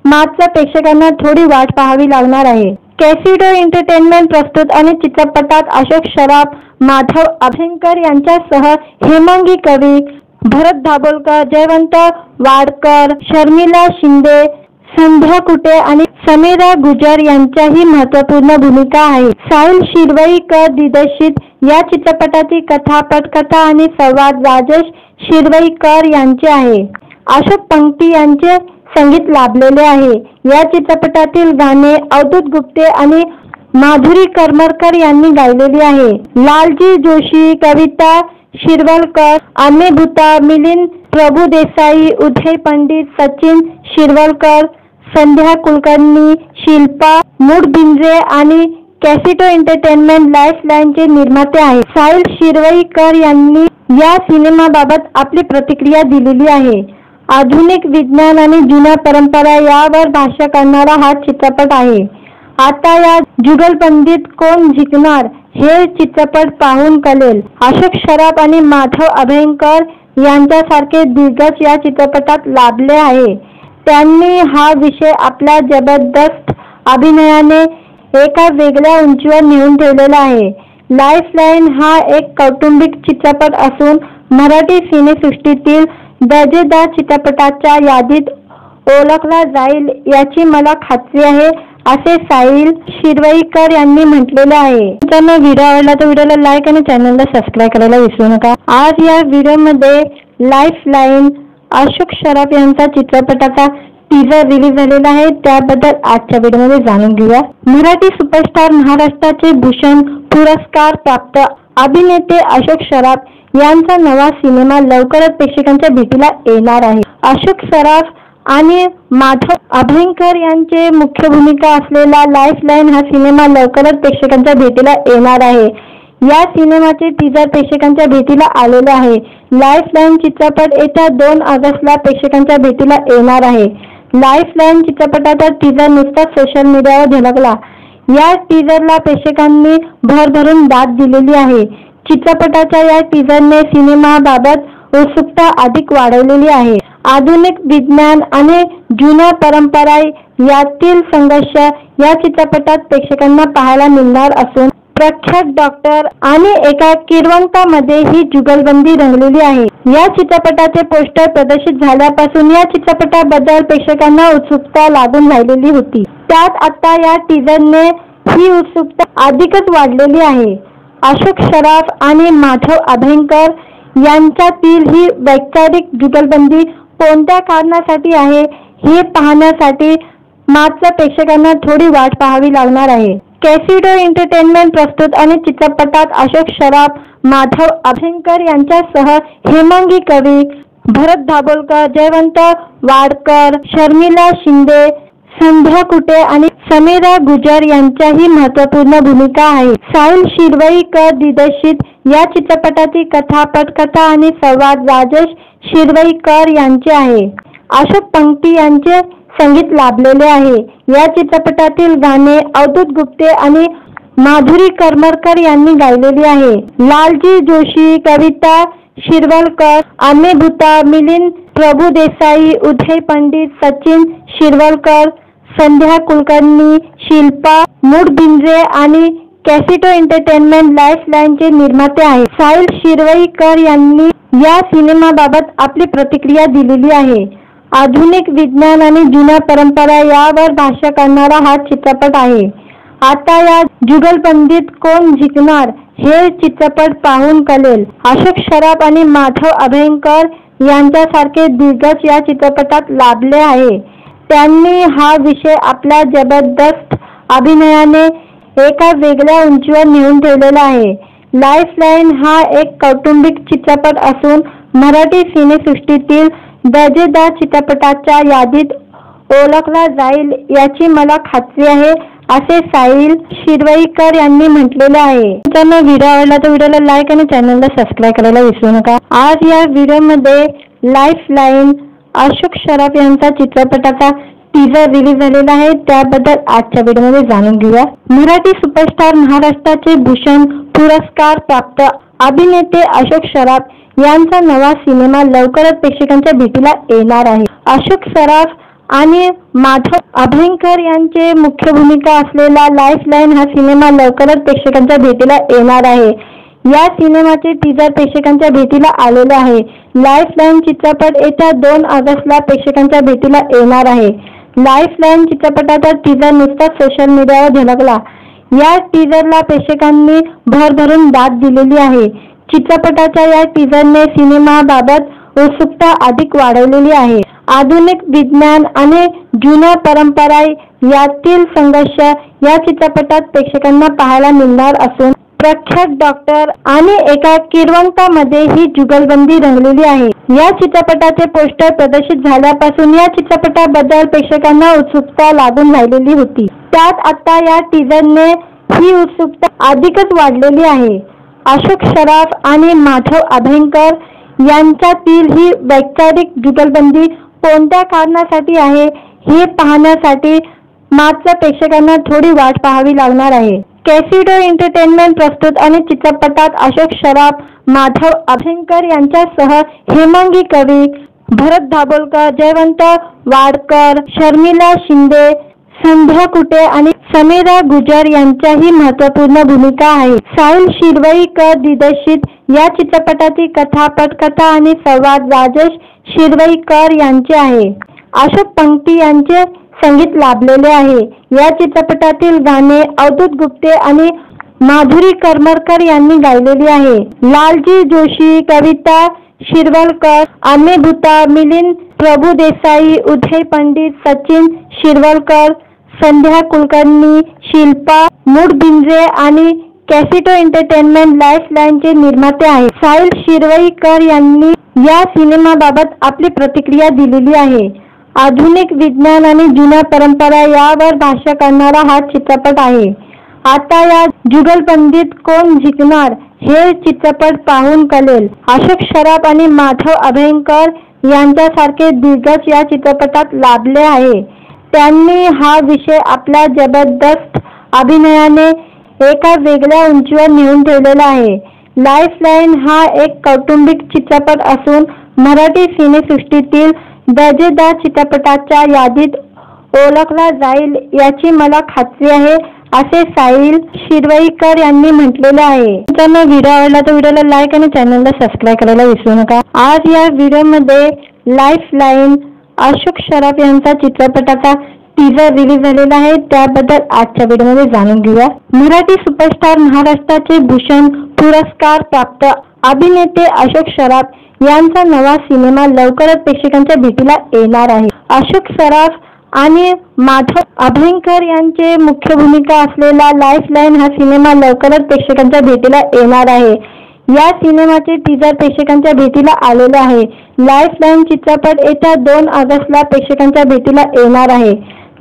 मात्र प्रेक्षकांना थोडी वाट पाहावी लागणार आहे. कॅसिटो एंटरटेनमेंट प्रस्तुत आणि चित्रपटात अशोक सराफ, माधव अभयंकर यांच्यासह हेमांगी कवी, भरत दाभोलकर, जयवंत वाडकर, शर्मिला शिंदे, संध्या कुटे आणि समीरा गुजर यांच्याही महत्त्वपूर्ण भूमिका आहेत. साहिल शिरवईकर दिग्दर्शित या चित्रपटाची कथा, पटकथा आणि संवाद राजेश शिरवईकर यांचे आहे. अशोक पंक्ती यांचे संगीत लाभलेले आहे. या चित्रपटातील गाणे अवधूत गुप्ते आणि माधुरी करमरकर यांनी गायलेली आहे. लालजी जोशी, कविता शिरवलकर, अम्मे भूता, मिलिंद प्रभुदेसाई, उदय पंडित, सचिन शिरवलकर, संध्या कुलकर्णी, शिल्पा मुडबिंद्रे आणि कॅसिटो एंटरटेनमेंट लाईफलाईनचे निर्माते आहेत. साहिल शिरवईकर यांनी या सिनेमाबाबत आपली प्रतिक्रिया दिलेली आहे. आधुनिक विज्ञान आणि जुन्या परंपरा यावर भाष्य करणारा हा चित्रपट आहे. आता या जुगलबंदीत कोण जिंकणार हे चित्रपट पाहून कळेल. अशोक सराफ आणि माधव अभयंकर यांच्यासारखे दिग्गज या चित्रपटात लाभले आहे. त्यांनी हा विषय आपल्या जबरदस्त अभिनयाने एका वेगळ्या उंचीवर नेऊन ठेवलेला आहे. लाईफलाईन हा एक कौटुंबिक चित्रपट असून मराठी सिनेसृष्टीतील दर्जेदार चित्रपटाच्या यादीत ओळखला जाईल याची मला खात्री आहे, असे साहिल शिरवईकर यांनी म्हटलेले आहे. ज्यांना व्हिडिओ आवडला तर व्हिडिओला लाईक आणि चॅनलला सबस्क्राईब करायला विसरू नका. आज या व्हिडिओमध्ये लाईफलाईन अशोक सराफ यांचा चित्रपटाचा टीजर रिलीज झालेला आहे. त्याबद्दल आजच्या व्हिडिओमध्ये जाणून घेऊया. मराठी सुपरस्टार, महाराष्ट्राचे भूषण पुरस्कार प्राप्त अभिनेते अशोक सराफ यांचा नवा सिनेमा लवकरच प्रेक्षकांच्या भेटीला येणार आहे. अशोक सराफ आणि माधव अभयंकर यांचे मुख्य भूमिका असलेला लाईफलाईन हा सिनेमा लवकरच प्रेक्षकांच्या भेटीला येणार आहे. या सिनेमाचे टीजर प्रेक्षकांच्या भेटीला आलेले आहे. लाईफलाईन चित्रपट येत्या 2 ऑगस्टला प्रेक्षकांच्या भेटीला येणार आहे. लाईफलाईन चित्रपटाचा टीजर नुकताच सोशल मीडियावर झळकला। या टीजरला प्रेक्षकांनी भरभरून दाद दिलेली आहे। चित्रपटाच्या या टीजरने सिनेमाबाबत उत्सुकता अधिक वाढवलेली आहे। आधुनिक विज्ञान आणि जुन्या परंपरा यातील संघर्ष या चित्रपटात प्रेक्षकांना पाहायला मिळणार असून प्रख्यात डॉक्टर आणि एका किरवंतामध्ये ही जुगलबंदी रंगलेली आहे। या चित्रपटाचे पोस्टर प्रदर्शित झाल्यापासून या चित्रपटाबद्दल प्रेक्षकांना उत्सुकता लागून राहिलेली होती। त्यात आता या टीजरने ही उत्सुकता अधिकच वाढलेली आहे। अशोक सराफ आणि माधव अभ्यंकर यांच्यातील ही वैचारिक जुगलबंदी कोणत्या कारणासाठी आहे हे पाहण्यासाठी मात्र प्रेक्षकांना थोडी वाट पाहावी लागणार आहे। कॅसिडो एंटरटेनमेंट प्रस्तुत आणि चित्रपटात अशोक सराफ, माधव अभ्यंकर यांच्यासह हेमांगी कवी, भरत दाभोलकर, जयवंत वाडकर, शर्मिला शिंदे, संध्या कुटे आणि समीरा गुजर यांच्याही महत्त्वपूर्ण भूमिका आहे। साहिल शिरवईकर दिग्दर्शित या चित्रपटाची कथा, पटकथा आणि संवाद राजेश शिरवईकर यांचे आहे। अशोक पंक्ती यांचे संगीत लाभलेले आहे। या चित्रपटातील गाणे अवधूत गुप्ते आणि माधुरी करमरकर यांनी गायलेली आहे। लालजी जोशी, कविता शिरवलकर, आम्ही भूता, मिलिंद प्रभुदेसाई, उदय पंडित, सचिन शिरवलकर, संध्या कुलकर्णी, शिल्पा मुडबिंद्रे आणि कॅसिडो एंटरटेनमेंट लाईफलाईनचे निर्माते आहेत। साहिल शिरवईकर यांनी या सिनेमाबाबत आपली प्रतिक्रिया दिलेली आहे। आधुनिक विज्ञान आणि जुन्या परंपरा यावर भाष्य करणारा हा चित्रपट आहे। आता या जुगलबंदीत कोण जिंकणार हे चित्रपट पाहून कळेल। अशोक सराफ आणि माधव अभ्यंकर यांच्यासारखे दिग्गज या चित्रपटात लाभले आहे। त्यांनी हा विषय आपल्या जबरदस्त अभिनयाने एका वेगळ्या उंचीवर नेऊन ठेवलेला आहे। लाईफलाईन हा एक कौटुंबिक चित्रपट असून मराठी सिनेसृष्टीतील दर्जेदार चित्रपटाच्या यादीत ओळखला जाईल याची मला खात्री आहे, असे साहिल शिरवईकर यांनी म्हटलेले आहे। मित्रांनो, व्हिडिओ आवडला तर व्हिडिओला लाईक आणि चॅनलला सबस्क्राईब करायला विसरू नका। आज या व्हिडिओमध्ये लाईफलाईन अशोक सराफ यांचा चित्रपटाचा टीजर रिलीज झालेला आहे, त्याबद्दल आजच्या व्हिडिओमध्ये जाणून घेऊया। मराठी सुपरस्टार, महाराष्ट्राचे भूषण पुरस्कार प्राप्त अभिनेते अशोक सराफ यांचा नवा सिनेमा लवकरच प्रेक्षकांच्या भेटीला येणार आहे। अशोक सराफ आणि माधव अभ्यंकर यांचे मुख्य भूमिका असलेला लाईफलाईन हा सिनेमा लवकरच प्रेक्षकांच्या भेटीला येणार आहे। या सिनेमाचे टीजर प्रेक्षकांच्या भेटीला आलेले आहे। लाईफलाईन चित्रपट येत्या 2 ऑगस्टला प्रेक्षकांच्या भेटीला येणार आहे। लाईफलाईन चित्रपटाचा टीजर नुकताच सोशल मीडियावर झळकला। या टीजरला प्रेक्षकांनी भरभरून दाद दिलेली आहे। चित्रपटाच्या या टीजरने सिनेमाबाबत उत्सुकता अधिक वाढवलेली आहे। आधुनिक विज्ञान आणि जुन्या परंपरा यातील संघर्ष या चित्रपटात प्रेक्षकांना पाहायला मिळणार असून प्रख्यात डॉक्टर आणि एका किरवंतामध्ये ही जुगलबंदी रंगलेली आहे। या चित्रपटाचे पोस्टर प्रदर्शित झाल्यापासून या चित्रपटाबद्दल प्रेक्षकांना उत्सुकता लागून राहिलेली होती। त्यात आता या टीजरने ही उत्सुकता अधिकच वाढलेली आहे। अशोक सराफ आणि माधव अभ्यंकर यांच्यातील ही वैचारिक जुगलबंदी कोणत्या कारणासाठी आहे हे पाहण्यासाठी मात्र प्रेक्षकांना थोडी वाट पाहावी लागणार आहे। कॅसिडो एंटरटेनमेंट प्रस्तुत आणि चित्रपटात अशोक सराफ, माधव अभ्यंकर यांच्यासह हेमांगी कवी, भरत दाभोलकर, जयवंत वाडकर, शर्मिला शिंदे, संध्या कुटे आणि समीरा गुजर यांच्याही महत्त्वपूर्ण भूमिका आहे। साहिल शिरवईकर दिग्दर्शित या चित्रपटाची कथा, पटकथा आणि संवाद राजेश शिरवईकर यांचे आहे। अशोक पंक्ती यांचे संगीत लाभलेले आहे। या चित्रपटातील गाणे अवधूत गुप्ते आणि माधुरी करमरकर यांनी गायलेली आहे। लालजी जोशी, कविता शिरवलकर, आम्ही भूता, मिलिंद प्रभुदेसाई, उदय पंडित, सचिन शिरवलकर, संध्या कुलकर्णी, शिल्पा मुडबिंद्रे आणि कॅसिडो एंटरटेनमेंट लाईफलाईनचे निर्माते आहेत। साहिल शिरवईकर यांनी या सिनेमाबाबत आपली प्रतिक्रिया दिलेली आहे। आधुनिक विज्ञान आणि जुन्या परंपरा यावर भाष्य करणारा हा चित्रपट आहे। आता या जुगलबंदीत कोण जिंकणार हे चित्रपट पाहून कळेल। अशोक सराफ आणि माधव अभ्यंकर यांच्यासारखे दिग्गज या चित्रपटात लाभले आहे. त्यांनी हा विषय आपल्या जबरदस्त अभिनयाने एका वेगळ्या उंचीवर नेऊन ठेवलेला आहे. लाईफलाईन हा एक कौटुंबिक चित्रपट असून मराठी सिनेसृष्टीतील दर्जेदार चित्रपटाच्या यादीत ओळखला जाईल याची मला खात्री आहे, असे साहिल शिरवईकर यांनी म्हटलेले आहे. ज्यांना व्हिडिओ आवडला तर व्हिडिओला लाईक आणि चॅनलला सबस्क्राईब करायला विसरू नका. आज या व्हिडिओमध्ये लाईफलाईन अशोक सराफ यांचा चित्रपटाचा टीजर रिलीज झालेला आहे. त्याबद्दल आजच्या व्हिडिओमध्ये जाणून घेऊया. मराठी सुपरस्टार, महाराष्ट्राचे भूषण पुरस्कार प्राप्त अभिनेते अशोक सराफ यांचा नवा सिनेमा लवकरच प्रेक्षकांच्या भेटीला येणार आहे. अशोक सराफ आणि माधव अभयंकर यांचे मुख्य भूमिका असलेला लाईफलाईन हा सिनेमा लवकरच प्रेक्षकांच्या भेटीला येणार आहे. या सिनेमाचे टीजर प्रेक्षकांच्या भेटीला आलेले आहे. लाईफलाईन चित्रपट येत्या 2 ऑगस्टला प्रेक्षकांच्या भेटीला येणार आहे.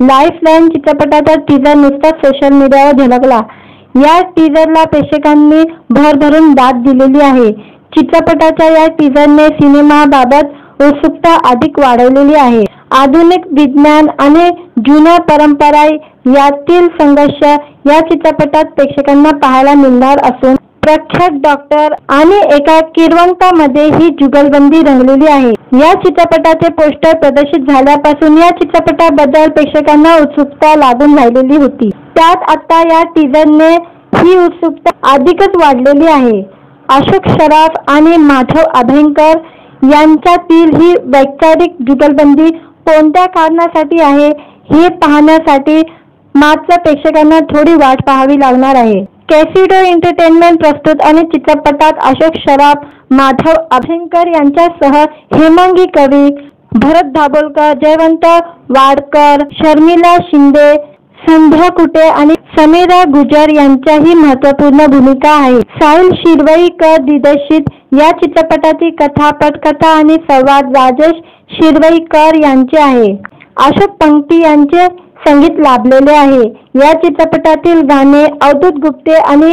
लाईफलाईन चित्रपटाचा टीजर नुकताच सोशल मीडियावर झळकला. या टीजरला प्रेक्षकांनी भरभरून दाद दिलेली आहे. चित्रपटाच्या या टीजरने सिनेमाबाबत उत्सुकता अधिक वाढवलेली आहे. आधुनिक विज्ञान आणि जुन्या परंपरा यातील संघर्ष या चित्रपटात प्रेक्षकांना पाहायला मिळणार असून प्रख्यात डॉक्टर आणि एका किरवंतामध्ये ही जुगलबंदी रंगलेली आहे. या चित्रपटाचे पोस्टर प्रदर्शित झाल्यापासून या चित्रपटाबद्दल प्रेक्षकांना उत्सुकता लागून राहिलेली होती. त्यात आता या टीजरने ही उत्सुकता अधिकच वाढलेली आहे. अशोक सराफ आणि माधव अभयंकर यांच्यातील ही वैचारिक जुगलबंदी कोणत्या कारणासाठी आहे हे पाहण्यासाठी मात्र प्रेक्षकांना थोडी वाट पाहावी लागणार आहे. कॅसिडो एंटरटेनमेंट प्रस्तुत आणि चित्रपटात अशोक सराफ, माधव अभयंकर यांच्यासह हेमांगी कवी, भरत दाभोलकर, जयवंत वाडकर, शर्मिला शिंदे, संध्या कुटे आणि समीरा गुजर यांच्याही महत्त्वपूर्ण भूमिका आहेत. साहिल शिरवईकर दिग्दर्शित या चित्रपटाची कथा, पटकथा आणि संवाद राजेश शिरवईकर यांचे आहे. अशोक पंक्ती यांचे संगीत लाभलेले आहे. या चित्रपटातील गाणे अवधूत गुप्ते आणि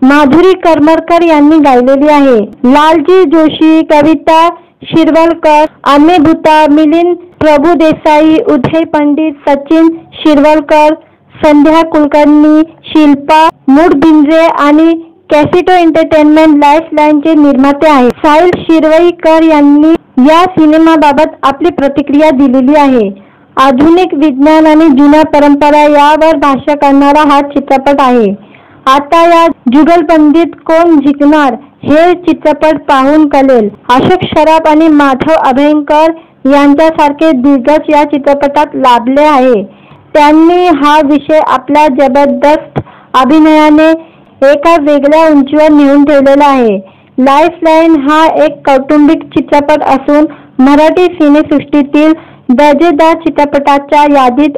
माधुरी करमरकर यांनी गायलेली आहे. लालजी जोशी, कविता शिरवलकर, अमे भूता, मिलिंद प्रभुदेसाई, उदय पंडित, सचिन शिरवलकर, संध्या कुलकर्णी, शिल्पा मुडबिंद्रे आणि कॅसिडो एंटरटेनमेंट लाईफलाईनचे निर्माते आहेत. साहिल शिरवईकर यांनी या सिनेमाबाबत आपली प्रतिक्रिया दिलेली आहे. आधुनिक विज्ञान आणि जुन्या परंपरा यावर भाष्य करणारा हा चित्रपट आहे. आता या जुगलबंदीत कोण जिंकणार हे चित्रपट पाहून कळेल. अशोक सराफ आणि माधव अभयंकर यांच्यासारखे दिग्गज या चित्रपटात लाभले आहे. त्यांनी हा विषय आपल्या जबरदस्त अभिनयाने एका वेगळ्या उंचीवर नेऊन ठेवलेला आहे. लाईफलाईन हा एक कौटुंबिक चित्रपट असून मराठी सिनेसृष्टीतील दर्जेदार चित्रपटाच्या यादीत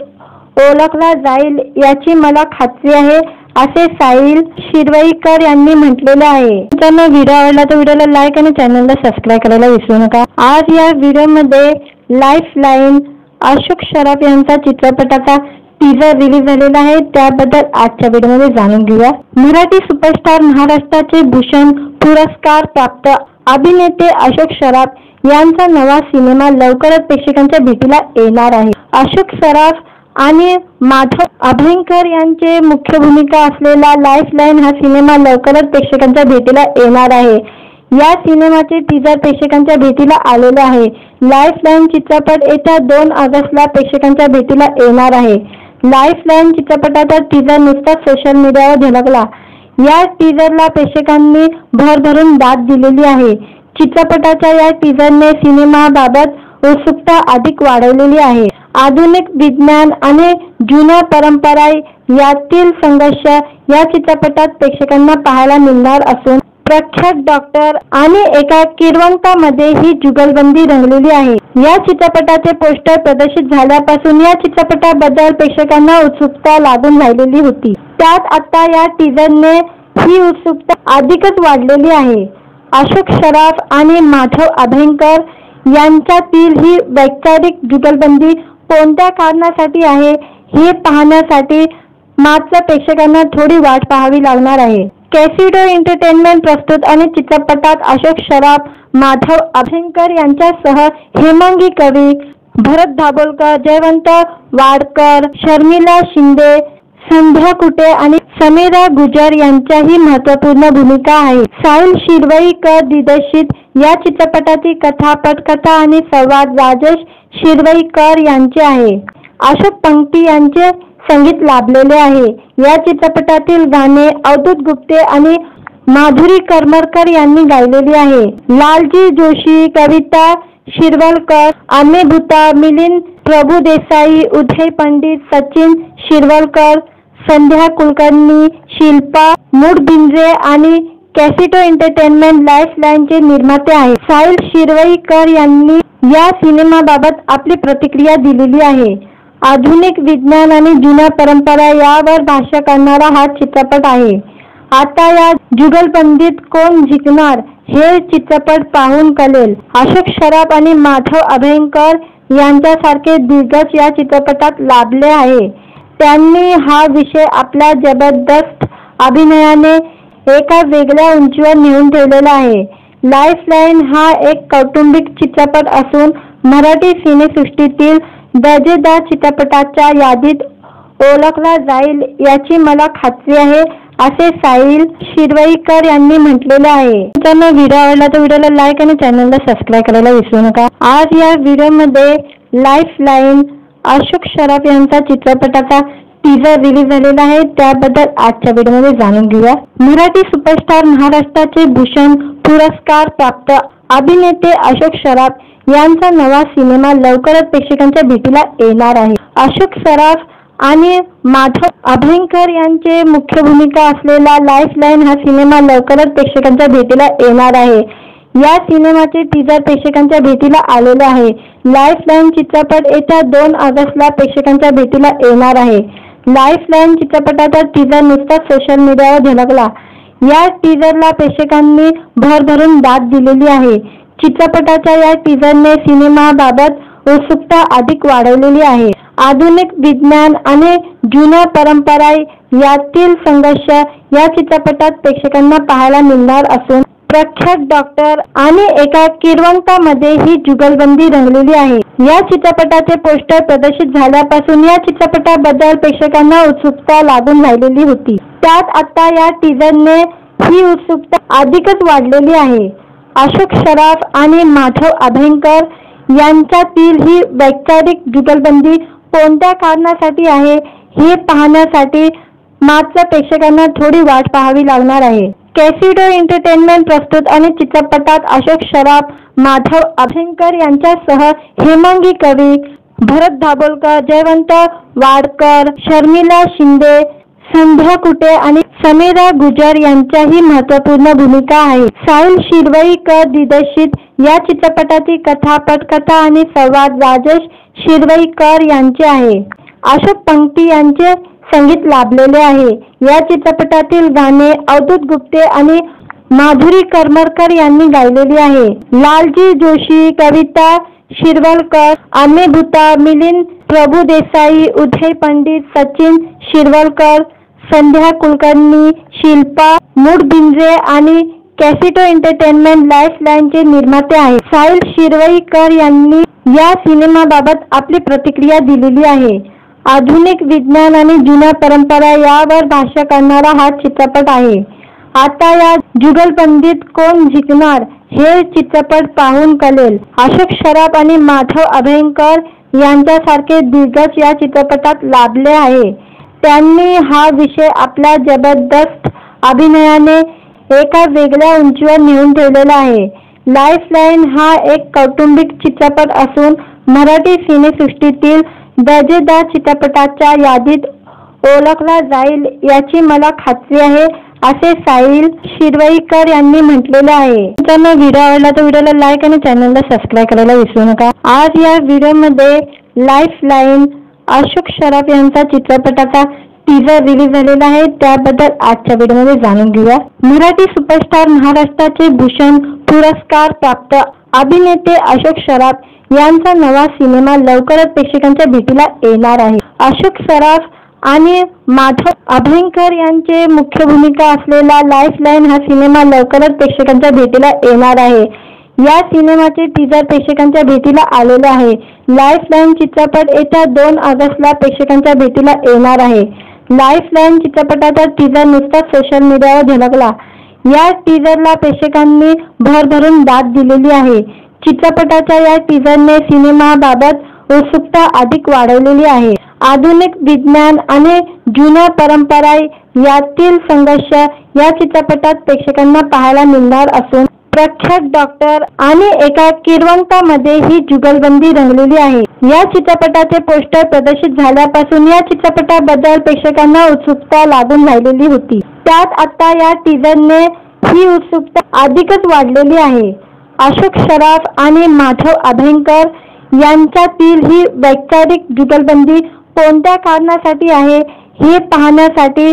ओळखला जाईल याची मला खात्री आहे, असे साहिल शिरवईकर यांनी म्हटलेले आहे. ज्यांना व्हिडिओ आवडला तर व्हिडिओला लाईक आणि चॅनलला सबस्क्राईब करायला विसरू नका. आज या व्हिडिओमध्ये लाईफलाईन अशोक सराफ यांचा चित्रपटाचा टीजर रिलीज झालेला आहे. त्याबद्दल आजच्या व्हिडिओमध्ये जाणून घेऊया. मराठी सुपरस्टार, महाराष्ट्राचे भूषण पुरस्कार प्राप्त अभिनेते अशोक सराफ यांचा नवा सिनेमा लवकरच प्रेक्षकांच्या भेटीला येणार आहे. अशोक सराफ आणि माधव अभयंकर यांचे मुख्य भूमिका असलेला लाईफलाईन हा सिनेमा लवकरच प्रेक्षकांच्या भेटीला येणार आहे. या सिनेमाचे टीजर प्रेक्षकांच्या भेटीला आलेले आहे. लाईफलाईन चित्रपट येत्या 2 ऑगस्टला प्रेक्षकांच्या भेटीला येणार आहे. लाईफलाईन चित्रपटाचा टीजर नुकताच सोशल मीडियावर झळकला. या टीजरला प्रेक्षकांनी भरभरून दाद दिलेली आहे. चित्रपटाच्या या टीजरने सिनेमाबाबत उत्सुकता अधिक वाढवलेली आहे. आधुनिक विज्ञान आणि जुन्या परंपरा यातील संघर्ष या चित्रपटात प्रेक्षकांना पाहायला मिळणार असून प्रख्यात डॉक्टर आणि एका किरवंतामध्ये ही जुगलबंदी रंगलेली आहे. या चित्रपटाचे पोस्टर प्रदर्शित झाल्यापासून या चित्रपटाबद्दल प्रेक्षकांना उत्सुकता लागून राहिलेली होती. त्यात आता या टीजरने ही उत्सुकता अधिकच वाढलेली आहे. अशोक सराफ आणि माधव अभयंकर यांच्यातील ही वैचारिक जुगलबंदी कोणत्या कारणासाठी आहे हे पाहण्यासाठी मात्र प्रेक्षकांना थोडी वाट पाहावी लागणार आहे. कॅसिडो एंटरटेनमेंट प्रस्तुत आणि चित्रपटात अशोक सराफ, माधव अभ्यंकर यांच्यासह हेमांगी कवी, भरत दाभोलकर, जयवंत वाडकर, शर्मिला शिंदे, संध्या कुटे आणि समीरा गुजर यांच्याही महत्त्वपूर्ण भूमिका आहे. साहिल शिरवईकर दिग्दर्शित या चित्रपटाची कथा, पटकथा आणि संवाद राजेश शिरवईकर यांचे आहे. अशोक पंक्ती यांचे संगीत लाभलेले आहे. या चित्रपटातील गाणे अवधूत गुप्ते आणि माधुरी करमरकर यांनी गायलेली आहे. लालजी जोशी, कविता शिरवलकर, आम्ही भूता, मिलिंद प्रभुदेसाई, उदय पंडित, सचिन शिरवलकर, संध्या कुलकर्णी, शिल्पा मुडबिंद्रे आणि कॅसिडो एंटरटेनमेंट लाईफलाईनचे निर्माते आहेत. साहिल शिरवईकर यांनी या सिनेमाबाबत आपली प्रतिक्रिया दिलेली आहे. आधुनिक विज्ञान आणि जुन्या परंपरा यावर भाष्य करणारा हा चित्रपट आहे. आता या जुगलबंदीत कोण जिंकणार हे चित्रपट पाहून कळेल. अशोक सराफ आणि माधव अभ्यंकर यांच्यासारखे दिग्गज या चित्रपटात लाभले आहे. त्यांनी हा विषय आपल्या जबरदस्त अभिनयाने एका वेगळ्या उंचीवर नेऊन ठेवलेला आहे. लाईफलाईन हा एक कौटुंबिक चित्रपट असून मराठी सिनेसृष्टीतील दर्जेदार चित्रपटाच्या यादीत ओळखला जाईल याची मला खात्री आहे, असे साहिल शिरवईकर यांनी म्हटलेले आहे. मित्रांनो, व्हिडिओ आवडला तर व्हिडिओला लाईक आणि चॅनलला सबस्क्राईब करायला विसरू नका. आज या व्हिडिओमध्ये लाईफलाईन अशोक सराफ यांचा चित्रपटाचा टीजर रिलीज झालेला आहे. त्याबद्दल आजच्या व्हिडिओमध्ये जाणून घेऊया. मराठी सुपरस्टार, महाराष्ट्राचे भूषण पुरस्कार प्राप्त अभिनेते अशोक सराफ यांचा नवा सिनेमा लवकरच प्रेक्षकांच्या भेटीला येणार आहे. अशोक सराफ आणि माधव अभ्यंकर यांचे मुख्य भूमिका असलेला लाईफलाईन हा सिनेमा लवकरच प्रेक्षकांच्या भेटीला येणार आहे. या सिनेमाचे टीजर प्रेक्षकांच्या भेटीला आलेले आहे. लाईफलाईन चित्रपट येत्या 2 ऑगस्टला प्रेक्षकांच्या भेटीला येणार आहे. लाईफलाईन चित्रपटाचा टीजर नुकताच सोशल मीडियावर झळकला. या टीजरला प्रेक्षकांनी भरभरून दाद दिलेली आहे. चित्रपटाच्या या टीजरने सिनेमाबाबत उत्सुकता अधिक वाढवलेली आहे. आधुनिक विज्ञान आणि जुन्या परंपरा यातील संघर्ष या चित्रपटात प्रेक्षकांना पाहायला मिळणार असून प्रख्यात डॉक्टर आणि एका किरवंतामध्ये ही जुगलबंदी रंगलेली आहे. या चित्रपटाचे पोस्टर प्रदर्शित झाल्यापासून या चित्रपटाबद्दल प्रेक्षकांना उत्सुकता लागून राहिलेली होती. त्यात आता या टीजरने ही उत्सुकता अधिकच वाढलेली आहे. अशोक सराफ आणि माधव अभ्यंकर यांच्यातील ही वैचारिक जुगलबंदी कोणत्या कारणासाठी आहे हे पाहण्यासाठी मात्र प्रेक्षकांना थोडी वाट पाहावी लागणार आहे. कॅसिडो एंटरटेनमेंट प्रस्तुत आणि चित्रपटात अशोक सराफ, माधव अभ्यंकर यांच्यासह हेमांगी कवी, भरत दाभोलकर, जयवंत वाडकर, शर्मिला शिंदे, संध्या कुटे आणि समीरा गुजर यांच्याही महत्त्वपूर्ण भूमिका आहे. साहिल शिरवईकर दिग्दर्शित या चित्रपटाची कथा, पटकथा आणि संवाद राजेश शिरवईकर यांचे आहे. अशोक पंक्ती यांचे संगीत लाभलेले आहे. या चित्रपटातील गाणे अवधूत गुप्ते आणि माधुरी करमरकर यांनी गायलेली आहे. लालजी जोशी, कविता शिरवलकर, आम्ही भूता, मिलिंद प्रभुदेसाई, उदय पंडित, सचिन शिरवलकर, संध्या कुलकर्णी, शिल्पा मुडबिंद्रे आणि कॅसिडो एंटरटेनमेंट लाईफलाईनचे निर्माते आहेत. साहिल शिरवईकर यांनी या सिनेमाबाबत आपली प्रतिक्रिया दिलेली आहे. आधुनिक विज्ञान आणि जुन्या परंपरा यावर भाष्य करणारा हा चित्रपट आहे. आता या जुगलबंदीत कोण जिंकणार हे चित्रपट पाहून कळेल. अशोक सराफ आणि माधव अभ्यंकर यांच्यासारखे दिग्गज या चित्रपटात लाभले आहे. त्यांनी हा विषय आपल्या जबरदस्त अभिनयाने एका वेगळ्या उंचीवर नेऊन ठेवलेला आहे. लाईफलाईन हा एक कौटुंबिक चित्रपट असून मराठी सिनेसृष्टीतील दर्जेदार चित्रपटाच्या यादीत ओळखला जाईल याची मला खात्री आहे, असे साहिल शिरवईकर यांनी म्हटलेले आहे. मित्रांनो, व्हिडिओ आवडला तर व्हिडिओला लाईक आणि चॅनलला सबस्क्राईब करायला विसरू नका. आज या व्हिडिओमध्ये लाईफलाईन अशोक सराफ यांचा चित्रपटाचा टीजर रिलीज झालेला आहे. त्याबद्दल आजच्या व्हिडिओमध्ये जाणून घेऊया. मराठी सुपरस्टार, महाराष्ट्राचे भूषण पुरस्कार प्राप्त अभिनेते अशोक सराफ यांचा नवा सिनेमा लवकरच प्रेक्षकांच्या भेटीला येणार आहे. अशोक सराफ आणि माधव अभयंकर यांचे मुख्य भूमिका असलेला लाईफलाईन हा सिनेमा लवकरच प्रेक्षकांच्या भेटीला येणार आहे। या सिनेमाचे टीजर प्रेक्षकांच्या भेटीला आलेले आहे। लाईफलाईन चित्रपट येत्या 2 ऑगस्टला प्रेक्षकांच्या भेटीला येणार आहे। लाईफलाईन चित्रपटाचा टीजर नुकताच सोशल मीडियावर झळकला। या टीजरला प्रेक्षकांनी भरभरून दाद दिलेली आहे। चित्रपटाच्या या टीजरने सिनेमाबाबत उत्सुकता अधिक वाढवलेली आहे। आधुनिक विज्ञान आणि जुन्या परंपरा यातील संघर्ष या चित्रपटात प्रेक्षकांना पाहायला मिळणार असून प्रख्यात डॉक्टर आणि एका किरवंतामध्ये ही जुगलबंदी रंगलेली आहे। या चित्रपटाचे पोस्टर प्रदर्शित झाल्यापासून या चित्रपटाबद्दल प्रेक्षकांना उत्सुकता लागून राहिलेली होती। त्यात आता या टीजरने ही उत्सुकता अधिकच वाढलेली आहे। अशोक सराफ आणि माधव अभयंकर यांच्यातील ही वैचारिक जुगलबंदी कोणत्या कारणासाठी आहे हे पाहण्यासाठी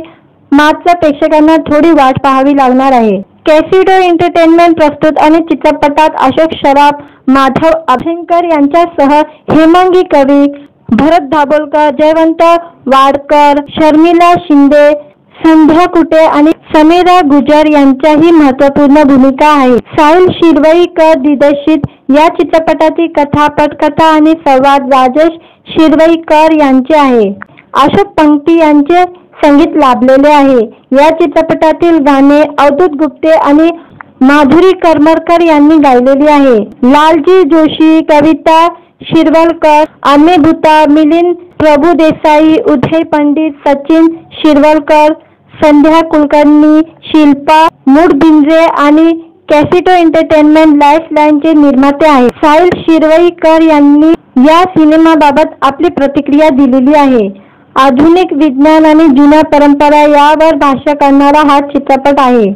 मात्र प्रेक्षकांना थोडी वाट पाहावी लागणार आहे। कॅसिडो एंटरटेनमेंट प्रस्तुत आणि चित्रपटात अशोक सराफ, माधव अभयंकर यांच्यासह हेमांगी कवी, भरत दाभोलकर, जयवंत वाडकर, शर्मिला शिंदे, संध्या कुटे आणि समीरा गुजर यांच्याही महत्त्वपूर्ण भूमिका आहेत। साहिल शिरवईकर दिग्दर्शित या चित्रपटाची कथा, पटकथा आणि संवाद राजेश शिरवईकर यांचे आहे। अशोक पंक्ती यांचे संगीत लाभलेले आहे। या चित्रपटातील गाणे अवधूत गुप्ते आणि माधुरी करमरकर यांनी गायलेली आहे। लालजी जोशी, कविता शिरवलकर, अम्मे भूता, मिलिंद प्रभुदेसाई, उदय पंडित, सचिन शिरवलकर, संध्या कुलकर्णी, शिल्पा मुडबिंद्रे आणि कॅसिडो एंटरटेनमेंट लाईफलाईनचे निर्माते आहेत। साहिल शिरवईकर यांनी या सिनेमाबाबत आपली प्रतिक्रिया दिलेली आहे। आधुनिक विज्ञान आणि जुन्या परंपरा यावर भाष्य करणारा हा चित्रपट आहे।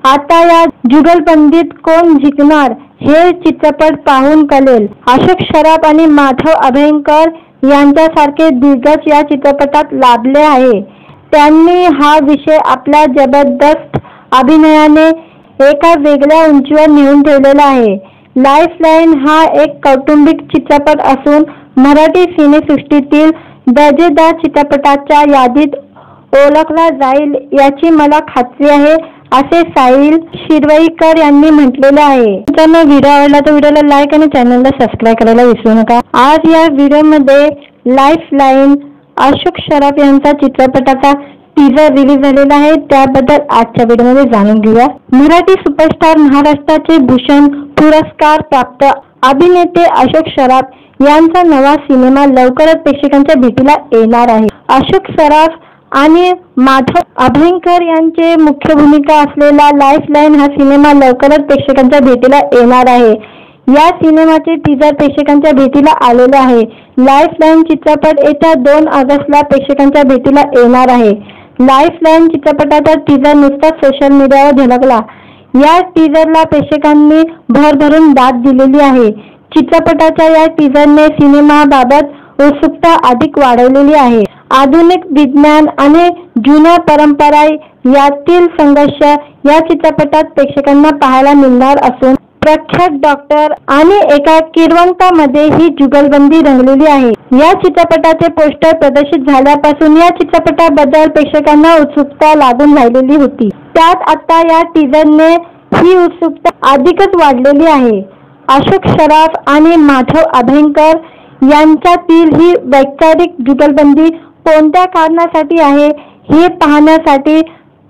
आता या जुगलबंदीत कोण जिंकणार हे चित्रपट पाहून कळेल। अशोक सराफ आणि माधव अभयंकर यांच्यासारखे दिग्गज या चित्रपटात लाभले आहे। त्यांनी हा विषय आपल्या जबरदस्त अभिनयाने एका वेगळ्या उंचीवर नेऊन ठेवलेला आहे। लाईफलाईन हा एक कौटुंबिक चित्रपट असून मराठी सिनेसृष्टीतील दर्जेदार चित्रपटाच्या यादीत ओळखला जाईल याची मला खात्री आहे, असे साहिल शिरवईकर यांनी म्हटलेले आहे। मित्रांनो, व्हिडिओ आवडला तर व्हिडिओला लाईक आणि चॅनलला सबस्क्राईब करायला विसरू नका। आज या व्हिडिओमध्ये लाईफलाईन अशोक सराफ यांचा चित्रपटाचा टीजर रिलीज झालेला आहे, त्याबद्दल आजच्या व्हिडिओमध्ये जाणून घेऊया। मराठी सुपरस्टार, महाराष्ट्राचे भूषण पुरस्कार प्राप्त अभिनेते अशोक सराफ यांचा नवा सिनेमा लवकरच प्रेक्षकांच्या भेटीला येणार आहे। अशोक सराफ आणि माधव अभयंकर यांचे मुख्य भूमिका असलेला लाईफलाईन हा सिनेमा लवकरच प्रेक्षकांच्या भेटीला येणार आहे। या सिनेमाचे टीजर प्रेक्षकांच्या भेटीला आलेले आहे। लाईफलाईन चित्रपट येत्या 2 ऑगस्टला प्रेक्षकांच्या भेटीला येणार आहे। लाईफलाईन चित्रपटाचा टीजर नुकताच सोशल मीडियावर झळकला। या टीजरला प्रेक्षकांनी भरभरून दाद दिलेली आहे। चित्रपटाच्या या टीजरने सिनेमाबाबत उत्सुकता अधिक वाढवलेली आहे। आधुनिक विज्ञान आणि जुन्या परंपरा यातील संघर्ष या चित्रपटात प्रेक्षकांना पाहायला मिळणार असून प्रख्यात डॉक्टर आणि एका किरवंतामध्ये ही जुगलबंदी रंगलेली आहे। या चित्रपटाचे पोस्टर प्रदर्शित झाल्यापासून या चित्रपटाबद्दल प्रेक्षकांना उत्सुकता लागून राहिलेली होती। त्यात आता या टीजरने ही उत्सुकता अधिकच वाढलेली आहे। अशोक सराफ आणि माधव अभयंकर यांच्यातील ही वैचारिक जुगलबंदी कोणत्या कारणासाठी आहे हे पाहण्यासाठी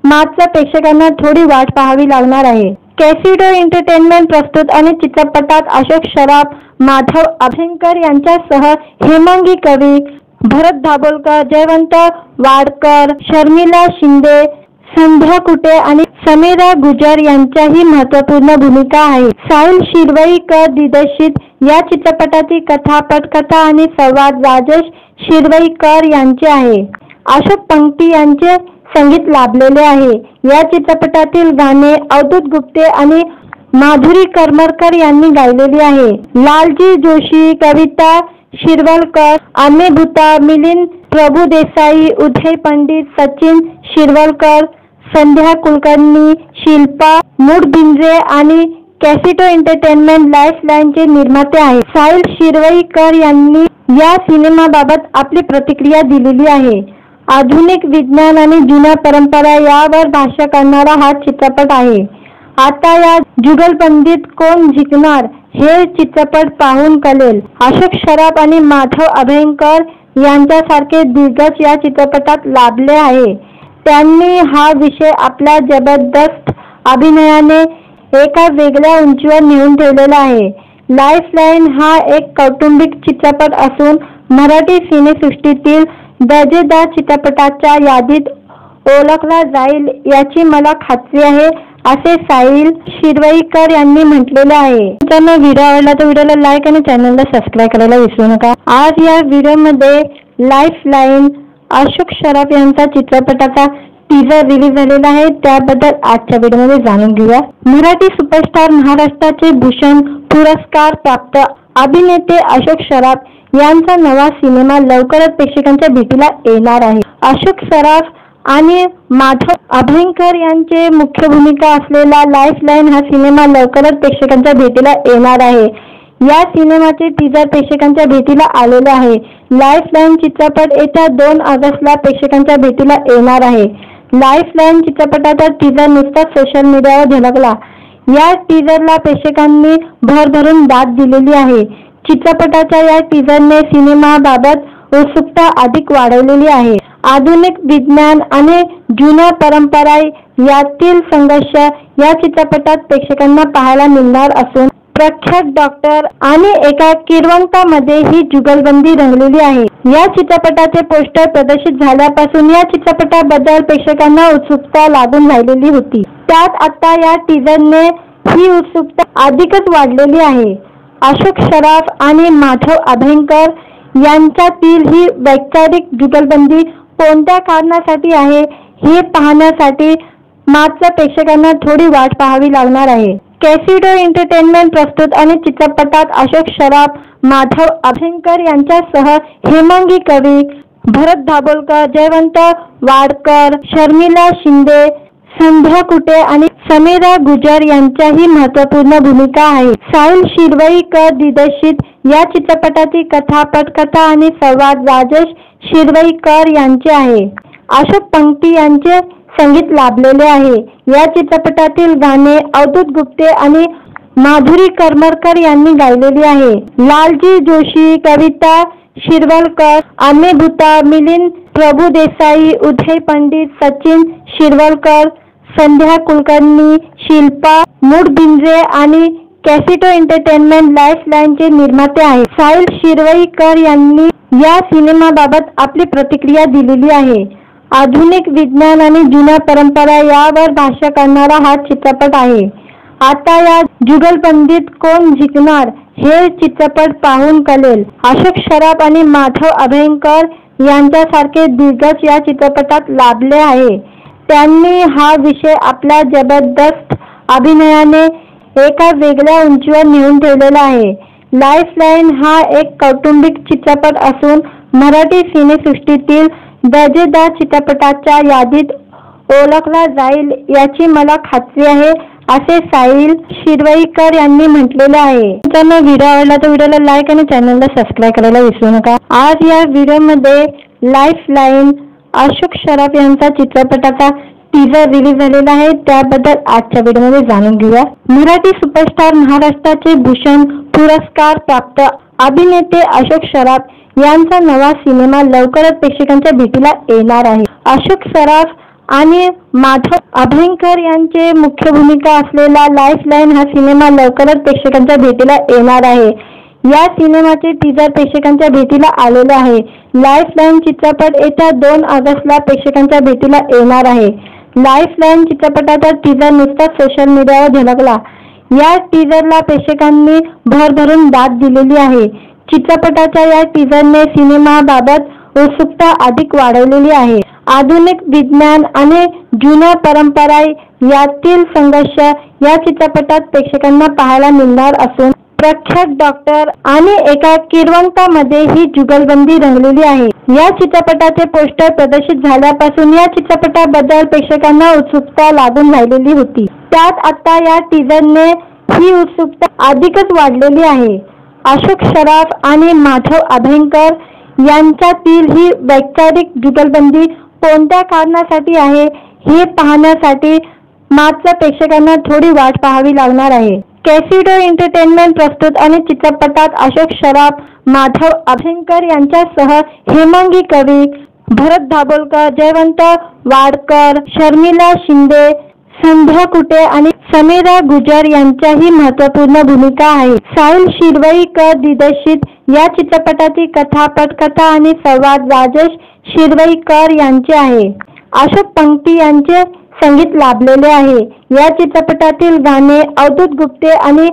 मात्र प्रेक्षकांना थोडी वाट पाहावी लागणार आहे। कॅसिडो एंटरटेनमेंट प्रस्तुत आणि चित्रपटात अशोक सराफ, माधव अभयंकर यांच्यासह हेमांगी कवी, भरत दाभोलकर, जयवंत वाडकर, शर्मिला शिंदे, संध्या कुटे आणि समीरा गुजर यांच्याही महत्त्वपूर्ण भूमिका आहेत। साहिल शिरवईकर दिग्दर्शित या चित्रपटाची कथा, पटकथा आणि संवाद राजेश शिरवईकर यांचे आहे। अशोक पंक्ती यांचे संगीत लाभलेले आहे। या चित्रपटातील गाणे अवधूत गुप्ते आणि माधुरी करमरकर यांनी गायलेली आहे। लालजी जोशी, कविता शिरवलकर, अम्मे भूता, मिलिंद प्रभुदेसाई, उदय पंडित, सचिन शिरवलकर, संध्या कुलकर्णी, शिल्पा मुडबिंद्रे आणि कॅसिडो एंटरटेनमेंट लाईफलाईनचे निर्माते आहेत। साहिल शिरवईकर यांनी या सिनेमाबाबत आपली प्रतिक्रिया दिलेली आहे। आधुनिक विज्ञान आणि जुन्या परंपरा यावर भाष्य करणारा हा चित्रपट आहे. आता या जुगलबंदीत कोण जिंकणार हे चित्रपट पाहून कळेल. अशोक सराफ आणि माधव अभयंकर यांच्यासारखे दिग्गज या चित्रपटात लाभले आहे. त्यांनी हा विषय आपल्या जबरदस्त अभिनयाने एका वेगळ्या उंचीवर नेऊन ठेवलेला आहे. लाईफलाईन हा एक कौटुंबिक चित्रपट असून मराठी सिनेसृष्टीतील दर्जेदार चित्रपटाच्या यादीत ओळखला जाईल याची मला खात्री आहे, असे साहिल शिरवईकर यांनी म्हटलेले आहे. त्यांना व्हिडिओ आवडला तर व्हिडिओला लाईक आणि चॅनलला सबस्क्राईब करायला विसरू नका. आज या व्हिडिओमध्ये लाईफलाईन अशोक सराफ यांचा चित्रपटाचा टीजर रिलीज झालेला आहे. त्याबद्दल आजच्या व्हिडिओमध्ये जाणून घेऊया. मराठी सुपरस्टार, महाराष्ट्राचे भूषण पुरस्कार प्राप्त अभिनेते अशोक सराफ यांचा नवा सिनेमा लवकरच प्रेक्षकांच्या भेटीला येणार आहे. अशोक सराफ आणि माधव अभयंकर यांचे मुख्य भूमिका असलेला लाईफलाईन हा सिनेमा लवकरच प्रेक्षकांच्या भेटीला येणार आहे. या सिनेमाचे टीजर प्रेक्षकांच्या भेटीला आलेले आहे. लाईफलाईन चित्रपट येत्या 2 ऑगस्टला प्रेक्षकांच्या भेटीला येणार आहे. लाईफलाईन चित्रपटाचा टीजर नुकताच सोशल मीडियावर झळकला. या टीजरला प्रेक्षकांनी भरभरून दाद दिलेली आहे. चित्रपटाच्या या टीजरने सिनेमाबाबत उत्सुकता अधिक वाढवलेली आहे. आधुनिक विज्ञान आणि जुन्या परंपरा यातील संघर्ष या चित्रपटात प्रेक्षकांना पाहायला मिळणार असून प्रख्यात डॉक्टर आणि एका किरवंतामध्ये ही जुगलबंदी रंगलेली आहे. या चित्रपटाचे पोस्टर प्रदर्शित झाल्यापासून या चित्रपटाबद्दल प्रेक्षकांना उत्सुकता लागून राहिलेली होती. त्यात आता या टीजरने ही उत्सुकता अधिकच वाढलेली आहे. अशोक सराफ आणि माधव अभयंकर यांच्यातील ही वैचारिक जुगलबंदी कोणत्या कारणासाठी आहे हे पाहण्यासाठी मात्र प्रेक्षकांना थोडी वाट पाहावी लागणार आहे. कॅसिडो एंटरटेनमेंट प्रस्तुत आणि चित्रपटात अशोक सराफ, माधव अभयंकर यांच्यासह हेमांगी कवी, भरत दाभोलकर, जयवंत वाडकर, शर्मिला शिंदे, संध्या कुटे आणि समीरा गुजर यांच्याही महत्त्वपूर्ण भूमिका आहे. साहिल शिरवईकर दिग्दर्शित या चित्रपटाची कथा, पटकथा आणि संवाद राजेश शिरवईकर यांचे आहे. अशोक पंक्ती यांचे संगीत लाभलेले आहे. या चित्रपटातील गाणे अवधूत गुप्ते आणि माधुरी करमरकर यांनी गायलेली आहे. लालजी जोशी, कविता शिरवलकर, अमे भूता, मिलिंद प्रभुदेसाई, उदय पंडित, सचिन शिरवलकर, संध्या कुलकर्णी, शिल्पा मुडबिंद्रे आणि कॅसिडो एंटरटेनमेंट लाईफलाईनचे निर्माते आहेत. साहिल शिरवईकर यांनी या सिनेमाबाबत आपली प्रतिक्रिया दिलेली आहे. आधुनिक विज्ञान आणि जुन्या परंपरा यावर भाष्य करणारा हा चित्रपट आहे. आता या जुगलबंदीत कोण जिंकणार हे चित्रपट पाहून कळेल. अशोक सराफ आणि माधव अभयंकर यांच्यासारखे दिग्गज या चित्रपटात लाभले आहे. त्यांनी हा विषय आपल्या जबरदस्त अभिनयाने एका वेगळ्या उंचीवर नेऊन ठेवलेला आहे. लाईफलाईन हा एक कौटुंबिक चित्रपट असून मराठी सिनेसृष्टीतील दर्जेदार चित्रपटाच्या यादीत ओळखला जाईल याची मला खात्री आहे, असे साहिल शिरवईकर यांनी म्हटलेले आहे. त्यांना व्हिडिओ आवडला तर व्हिडिओला लाईक आणि चॅनलला सबस्क्राईब करायला विसरू नका. आज या व्हिडिओमध्ये लाईफलाईन अशोक सराफ यांचा चित्रपटाचा टीजर रिलीज झालेला आहे. त्याबद्दल आजच्या व्हिडिओमध्ये जाणून घेऊया. मराठी सुपरस्टार, महाराष्ट्राचे भूषण पुरस्कार प्राप्त अभिनेते अशोक सराफ यांचा नवा सिनेमा लवकरच प्रेक्षकांच्या भेटीला येणार आहे. अशोक सराफ आणि माधव अभयंकर यांचे मुख्य भूमिका असलेला लाईफलाईन हा सिनेमा लवकरच प्रेक्षकांच्या भेटीला येणार आहे. या सिनेमाचे टीजर प्रेक्षकांच्या भेटीला आलेले आहे. लाईफलाईन चित्रपट येत्या 2 ऑगस्टला प्रेक्षकांच्या भेटीला येणार आहे. लाईफलाईन चित्रपटाचा टीजर नुकताच सोशल मीडियावर झळकला. या टीजरला प्रेक्षकांनी भरभरून दाद दिलेली आहे. चित्रपटाच्या या टीजरने सिनेमाबाबत उत्सुकता अधिक वाढवलेली आहे. आधुनिक विज्ञान आणि जुन्या परंपरा यातील संघर्ष या चित्रपटात प्रेक्षकांना पाहायला मिळणार असून प्रख्यात डॉक्टर आणि एका किरवंतामध्ये ही जुगलबंदी रंगलेली आहे. या चित्रपटाचे पोस्टर प्रदर्शित झाल्यापासून या चित्रपटाबद्दल प्रेक्षकांना उत्सुकता लागून राहिलेली होती. त्यात आता या टीजरने ही उत्सुकता अधिकच वाढलेली आहे. अशोक सराफ आणि माधव अभयंकर यांच्यातील ही वैचारिक जुगलबंदी कोणत्या कारणासाठी आहे हे पाहण्यासाठी मात्र प्रेक्षकांना थोडी वाट पाहावी लागणार आहे. कॅसिडो एंटरटेनमेंट प्रस्तुत आणि चित्रपटात अशोक सराफ, माधव अभ्यंकर यांच्यासह हेमांगी कवी, भरत दाभोलकर, जयवंत वाडकर, शर्मिला शिंदे, संध्या कुटे आणि समीरा गुजर यांच्याही महत्त्वपूर्ण भूमिका आहे. साहिल शिरवईकर दिग्दर्शित या चित्रपटाची कथा, पटकथा आणि संवाद राजेश शिरवईकर यांचे आहे. अशोक पंक्ती यांचे संगीत लाभलेले आहे. या चित्रपटातील गाणे अवधूत गुप्ते आणि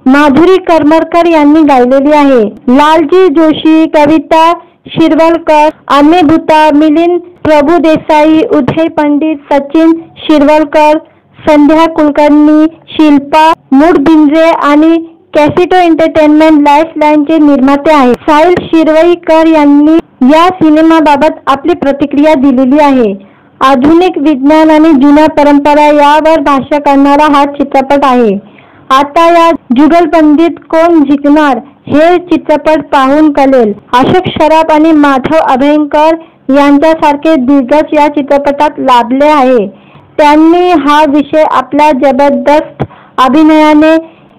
माधुरी करमरकर यांनी गायलेली आहे. लालजी जोशी, कविता शिरवलकर, आम्ही भूता, मिलिंद प्रभुदेसाई, उदय पंडित, सचिन शिरवलकर, संध्या कुलकर्णी, शिल्पा मुडबिंद्रे आणि कॅसिडो एंटरटेनमेंट लाईफलाईनचे निर्माते आहेत. साहिल शिरवईकर यांनी या सिनेमाबाबत आपली प्रतिक्रिया दिलेली आहे. आधुनिक विज्ञान आणि जुन्या परंपरा यावर भाष्य करणारा हा चित्रपट आहे. आता या जुगलबंदीत कोण जिंकणार हे चित्रपट पाहून कळेल. अशोक सराफ आणि माधव अभ्यंकर यांच्यासारखे दिग्गज या चित्रपटात लाभले आहे. त्यांनी हा विषय आपल्या जबरदस्त अभिनयाने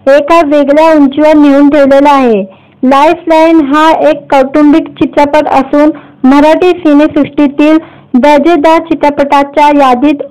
एका वेगळ्या उंचीवर नेऊन ठेवलेला आहे. लाईफलाईन हा एक कौटुंबिक चित्रपट असून मराठी सिनेसृष्टीतील दर्जेदार चित्रपटाच्या यादीत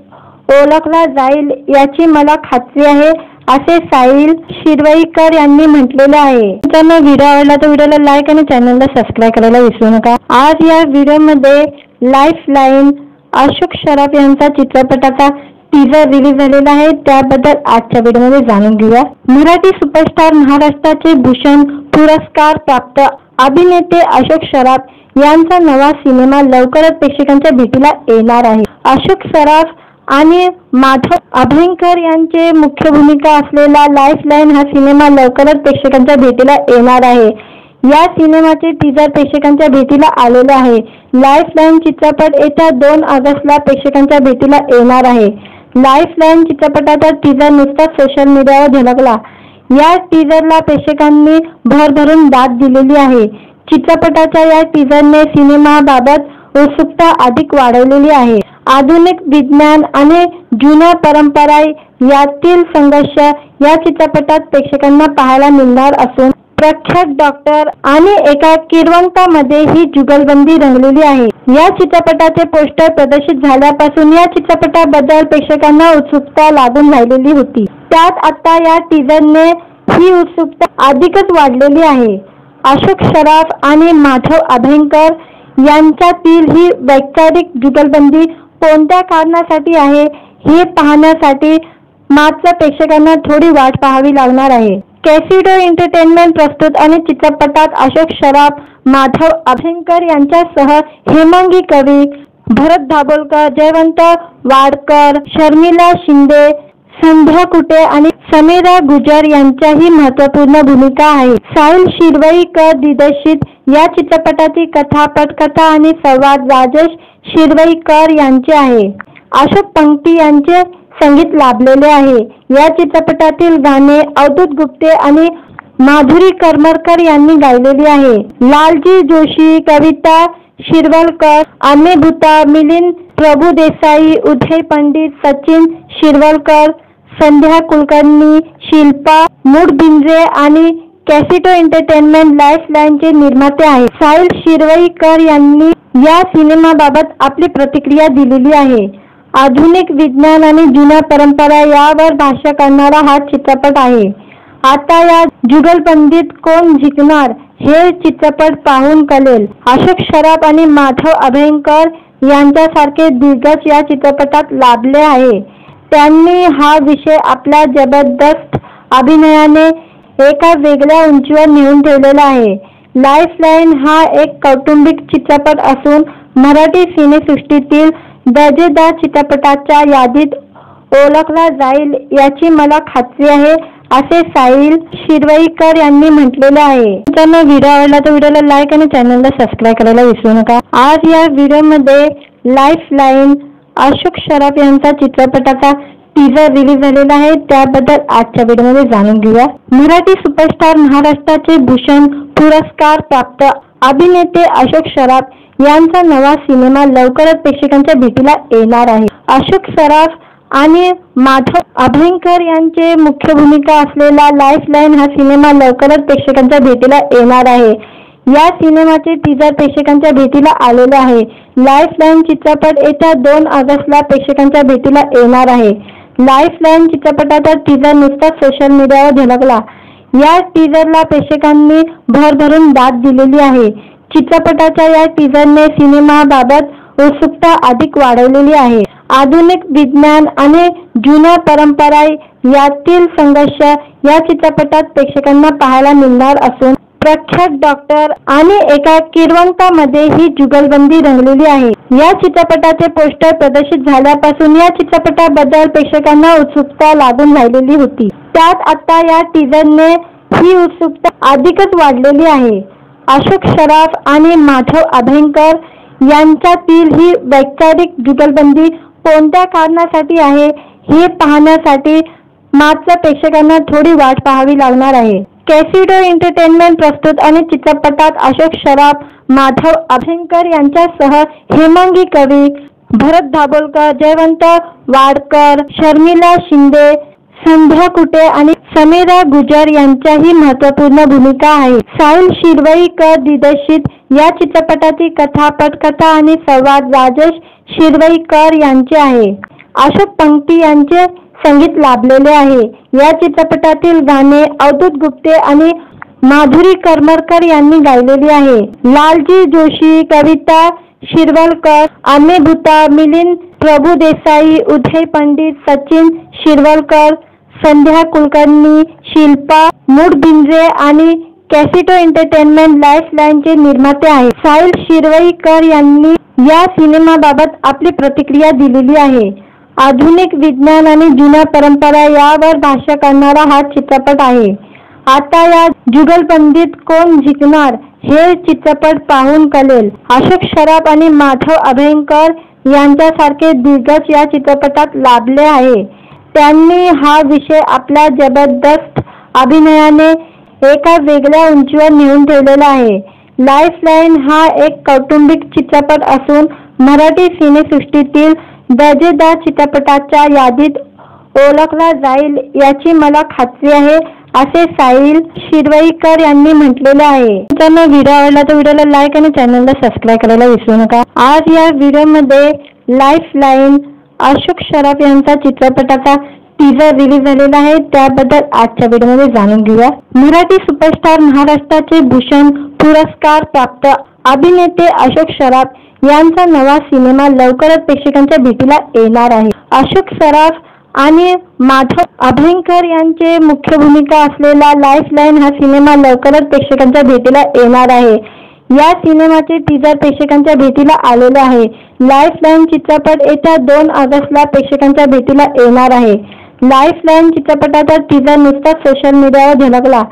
ओळखला जाईल याची मला खात्री आहे, असे साहिल शिरवईकर यांनी म्हटलेले आहे. मित्रांनो, व्हिडिओ आवडला तर व्हिडिओला लाईक आणि चॅनलला सबस्क्राईब करायला विसरू नका. आज या व्हिडिओमध्ये लाईफलाईन अशोक सराफ यांचा चित्रपटाचा टीजर रिलीज झालेला आहे. त्याबद्दल आजच्या व्हिडिओमध्ये जाणून घेऊया. मराठी सुपरस्टार, महाराष्ट्राचे भूषण पुरस्कार प्राप्त अभिनेते अशोक सराफ यांचा नवा सिनेमा लवकरच प्रेक्षकांच्या भेटीला येणार आहे. अशोक सराफ आणि माधव अभ्यंकर यांचे मुख्य भूमिका असलेला लाईफलाईन हा सिनेमा लवकरच प्रेक्षकांच्या भेटीला येणार आहे. या सिनेमाचे टीजर प्रेक्षकांच्या भेटीला आलेले आहे. लाईफलाईन चित्रपट येत्या 2 ऑगस्टला प्रेक्षकांच्या भेटीला येणार आहे. लाईफलाईन चित्रपटाचा टीजर नुकताच सोशल मीडियावर झळकला. या टीजरला प्रेक्षकांनी भरभरून दाद दिलेली आहे. चित्रपटाच्या या टीजरने सिनेमाबाबत उत्सुकता अधिक वाढवलेली आहे. आधुनिक विज्ञान आणि जुन्या परंपरा यातील संघर्ष या चित्रपटात प्रेक्षकांना पाहायला मिळणार असून प्रख्यात डॉक्टर आणि एका किरवंतामध्ये ही जुगलबंदी रंगलेली आहे. या चित्रपटाचे पोस्टर प्रदर्शित झाल्यापासून या चित्रपटाबद्दल प्रेक्षकांना उत्सुकता लागून राहिलेली होती. त्यात आता या टीजरने ही उत्सुकता अधिकच वाढलेली आहे. अशोक सराफ आणि माधव अभ्यंकर यांच्यातील ही वैचारिक जुगलबंदी कोणत्या कारणासाठी आहे हे पाहण्यासाठी मात्र प्रेक्षकांना थोडी वाट पाहावी लागणार आहे. कॅसिडो एंटरटेनमेंट प्रस्तुत आणि चित्रपटात अशोक सराफ, माधव अभ्यंकर यांच्यासह हेमांगी कवी, भरत दाभोलकर, जयवंत वाडकर, शर्मिला शिंदे, संध्या कुटे आणि समीरा गुजर यांच्याही महत्त्वपूर्ण भूमिका आहे. साहिल शिरवईकर दिग्दर्शित या चित्रपटाची कथा, पटकथा आणि संवाद राजेश शिरवईकर यांचे आहे. अशोक पंक्ती यांचे संगीत लाभलेले आहे. या चित्रपटातील गाणे अवधूत गुप्ते आणि माधुरी करमरकर यांनी गायलेली आहे. लालजी जोशी, कविता शिरवलकर, आम्ही भूता, मिलिंद प्रभुदेसाई, उदय पंडित, सचिन शिरवलकर, संध्या कुलकर्णी, शिल्पा मुडबिंद्रे आणि कॅसिडो एंटरटेनमेंट लाईफलाईनचे निर्माते आहेत. साहिल शिरवईकर यांनी या सिनेमाबाबत आपली प्रतिक्रिया दिलेली आहे. आधुनिक विज्ञान आणि जुन्या परंपरा यावर भाष्य करणारा हा चित्रपट आहे. आता या जुगलबंदीत कोण जिंकणार हे चित्रपट पाहून कळेल. अशोक सराफ आणि माधव अभ्यंकर यांच्यासारखे दिग्गज या चित्रपटात लाभले आहे. त्यांनी हा विषय आपल्या जबरदस्त अभिनयाने एका वेगळ्या उंचीवर नेऊन ठेवलेला आहे. लाईफलाईन हा एक कौटुंबिक चित्रपट असून मराठी सिनेसृष्टीतील दर्जेदार चित्रपटाच्या यादीत ओळखला जाईल याची मला खात्री आहे, असे साहिल शिरवईकर यांनी म्हटलेले आहे. मित्रांनो, व्हिडिओ आवडला तर व्हिडिओला लाईक आणि चॅनलला सबस्क्राईब करायला विसरू नका. आज या व्हिडिओमध्ये लाईफलाईन अशोक सराफ यांचा चित्रपटाचा टीजर रिलीज झालेला आहे. त्याबद्दल आजच्या व्हिडिओमध्ये जाणून घेऊया. मराठी सुपरस्टार, महाराष्ट्राचे भूषण पुरस्कार प्राप्त अभिनेते अशोक सराफ यांचा नवा सिनेमा लवकरच प्रेक्षकांच्या भेटीला येणार आहे। अशोक सराफ आणि माधव अभयंकर यांचे मुख्य भूमिका असलेला लाईफलाईन हा सिनेमा लवकरच प्रेक्षकांच्या भेटीला येणार आहे। या सिनेमाचे टीजर प्रेक्षकांच्या भेटीला आलेले आहे। लाईफलाईन चित्रपट येत्या 2 ऑगस्टला प्रेक्षकांच्या भेटीला येणार आहे। लाईफलाईन चित्रपटाचा टीजर नुकताच सोशल मीडियावर झळकला। या टीजरला प्रेक्षकांनी भरभरून दाद दिलेली आहे। चित्रपटाच्या या टीजरने सिनेमाबाबत उत्सुकता अधिक वाढवलेली आहे। आधुनिक विज्ञान आणि जुन्या परंपरा यातील संघर्ष या चित्रपटात प्रेक्षकांना पाहायला मिळणार असून प्रख्यात डॉक्टर आणि एका किरवंतामध्ये ही जुगलबंदी रंगलेली आहे। या चित्रपटाचे पोस्टर प्रदर्शित झाल्यापासून या चित्रपटाबद्दल प्रेक्षकांना उत्सुकता लागून राहिलेली होती। त्यात आता या टीजरने ही उत्सुकता अधिकच वाढलेली आहे। अशोक सराफ आणि माधव अभयंकर यांच्यातील ही वैचारिक जुगलबंदी कोणत्या कारणासाठी आहे हे पाहण्यासाठी मात्र प्रेक्षकांना थोडी वाट पाहावी लागणार आहे। कॅसिडो एंटरटेनमेंट प्रस्तुत आणि चित्रपटात अशोक सराफ, माधव अभयंकर यांच्यासह हेमांगी कवी, भरत दाभोलकर, जयवंत वाडकर, शर्मिला शिंदे, संध्या कुटे आणि समीरा गुजर यांच्याही महत्त्वपूर्ण भूमिका आहे। साहिल शिरवईकर दिग्दर्शित या चित्रपटाची कथा, पटकथा आणि संवाद राजेश शिरवईकर यांचे आहे। अशोक पंक्ती यांचे संगीत लाभलेले आहे। या चित्रपटातील गाणे अवधूत गुप्ते आणि माधुरी करमरकर यांनी गायलेली आहे। लालजी जोशी, कविता शिरवलकर, अमे भूता, मिलिंद प्रभुदेसाई, उदय पंडित, सचिन शिरवलकर, संध्या कुलकर्णी, शिल्पा मुडबिंद्रे आणि कॅसिडो एंटरटेनमेंट लाईफलाईनचे निर्माते आहेत। साहिल शिरवईकर यांनी या सिनेमाबाबत आपली प्रतिक्रिया दिलेली आहे। आधुनिक विज्ञान आणि जुन्या परंपरा यावर भाष्य करणारा हा चित्रपट आहे। आता या जुगलबंदीत कोण जिंकणार हे चित्रपट पाहून कळेल। अशोक सराफ आणि माधव अभयंकर यांच्यासारखे दिग्गज या चित्रपटात लाभले आहे। त्यांनी हा विषय आपल्या जबरदस्त अभिनयाने एका वेगळ्या उंचीवर नेऊन ठेवलेला आहे। लाईफलाईन हा एक कौटुंबिक चित्रपट असून मराठी सिनेसृष्टीतील दर्जेदार चित्रपटाच्या यादीत ओळखला जाईल याची मला खात्री आहे, असे साहिल शिरवईकर यांनी म्हटलेले आहे। ज्यांना व्हिडिओ आवडला तर व्हिडिओला लाईक आणि चॅनलला सबस्क्राईब करायला विसरू नका। आज या व्हिडिओमध्ये लाईफलाईन अशोक सराफ यांचा चित्रपटाचा टीजर रिलीज झालेला आहे, त्याबद्दल आजच्या व्हिडिओमध्ये जाणून घेऊया। मराठी सुपरस्टार, महाराष्ट्राचे भूषण पुरस्कार प्राप्त अभिनेते अशोक सराफ यांचा नवा सिनेमा लवकरच प्रेक्षकांच्या भेटीला येणार आहे। अशोक सराफ आणि माधव अभयंकर यांचे मुख्य भूमिका असलेला लाईफलाईन हा सिनेमा लवकरच प्रेक्षकांच्या भेटीला येणार आहे। या सिनेमाचे टीजर प्रेक्षकांच्या भेटीला आलेले आहे। लाईफलाईन चित्रपट येत्या 2 ऑगस्टला प्रेक्षकांच्या भेटीला येणार आहे। लाईफलाईन चित्रपटाचा टीजर नुकताच सोशल मीडियावर झळकला।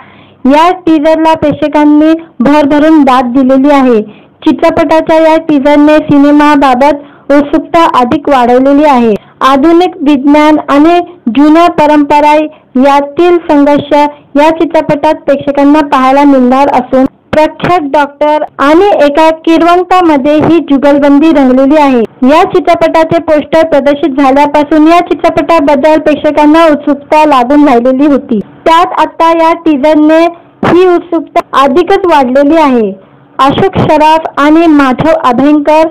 या टीजरला प्रेक्षकांनी भरभरून दाद दिलेली आहे। चित्रपटाच्या या टीजरने सिनेमाबाबत उत्सुकता अधिक वाढवलेली आहे। आधुनिक विज्ञान आणि जुन्या परंपरा यातील संघर्ष या चित्रपटात प्रेक्षकांना पाहायला मिळणार असून प्रख्यात डॉक्टर आणि एका किरवंतामध्ये ही जुगलबंदी रंगलेली आहे। या चित्रपटाचे पोस्टर प्रदर्शित झाल्यापासून या चित्रपटाबद्दल प्रेक्षकांना उत्सुकता लागून राहिलेली होती। त्यात आता या टीजरने ही उत्सुकता अधिकच वाढलेली आहे। अशोक सराफ आणि माधव अभयंकर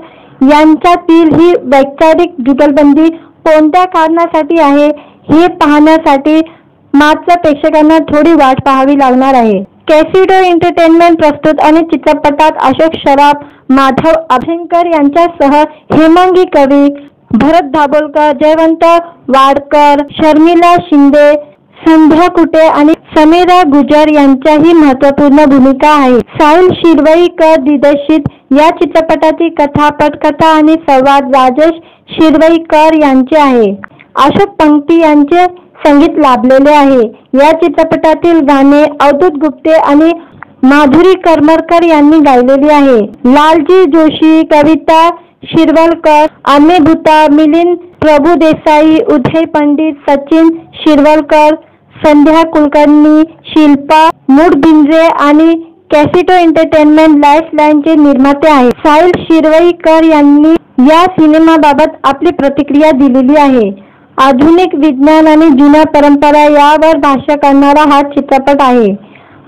यांच्यातील ही वैचारिक जुगलबंदी कोणत्या कारणासाठी आहे हे पाहण्यासाठी मात्र प्रेक्षकांना थोडी वाट पाहावी लागणार आहे। कॅसिडो एंटरटेनमेंट प्रस्तुत आणि चित्रपटात अशोक सराफ, माधव अभयंकर यांच्यासह हेमांगी कवी, भरत दाभोलकर, जयवंत वाडकर, शर्मिला शिंदे, संध्या कुटे आणि समीरा गुजर यांच्याही महत्त्वपूर्ण भूमिका आहे। साहिल शिरवईकर दिग्दर्शित या चित्रपटाची कथा, पटकथा आणि संवाद राजेश शिरवईकर यांचे आहे। अशोक पंक्ती यांचे संगीत लाभलेले आहे। या चित्रपटातील गाणे अवधूत गुप्ते आणि माधुरी करमरकर यांनी गायलेली आहे। लालजी जोशी, कविता शिरवलकर, अमे भूता, मिलिंद प्रभुदेसाई, उदय पंडित, सचिन शिरवलकर, संध्या कुलकर्णी, शिल्पा मुडबिंद्रे आणि कॅसिटो एंटरटेनमेंट लाईफलाईनचे निर्माते आहेत. साहिल शिरवईकर यांनी या सिनेमाबाबत आपली प्रतिक्रिया दिलेली आहे. आधुनिक विज्ञान आणि जुन्या परंपरा यावर भाष्य करणारा हा चित्रपट आहे.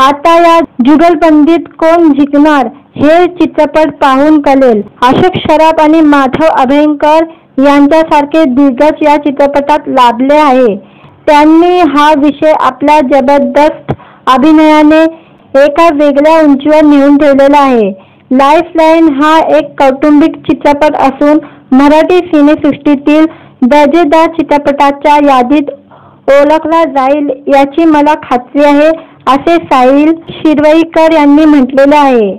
आता या जुगलबंदीत कोण जिंकणार हे चित्रपट पाहून कळेल. अशोक सराफ आणि माधव अभ्यंकर यांच्यासारखे दिग्गज या चित्रपटात लाभले आहे. त्यांनी हा विषय आपल्या जबरदस्त अभिनयाने एका वेगळ्या उंचीवर नेऊन ठेवलेला आहे. लाईफलाईन हा एक कौटुंबिक चित्रपट असून मराठी सिनेसृष्टीतील दर्जेदार चित्रपटाच्या यादीत ओळखला जाईल याची मला खात्री आहे, असे साहिल शिरवईकर यांनी म्हटलेले आहे.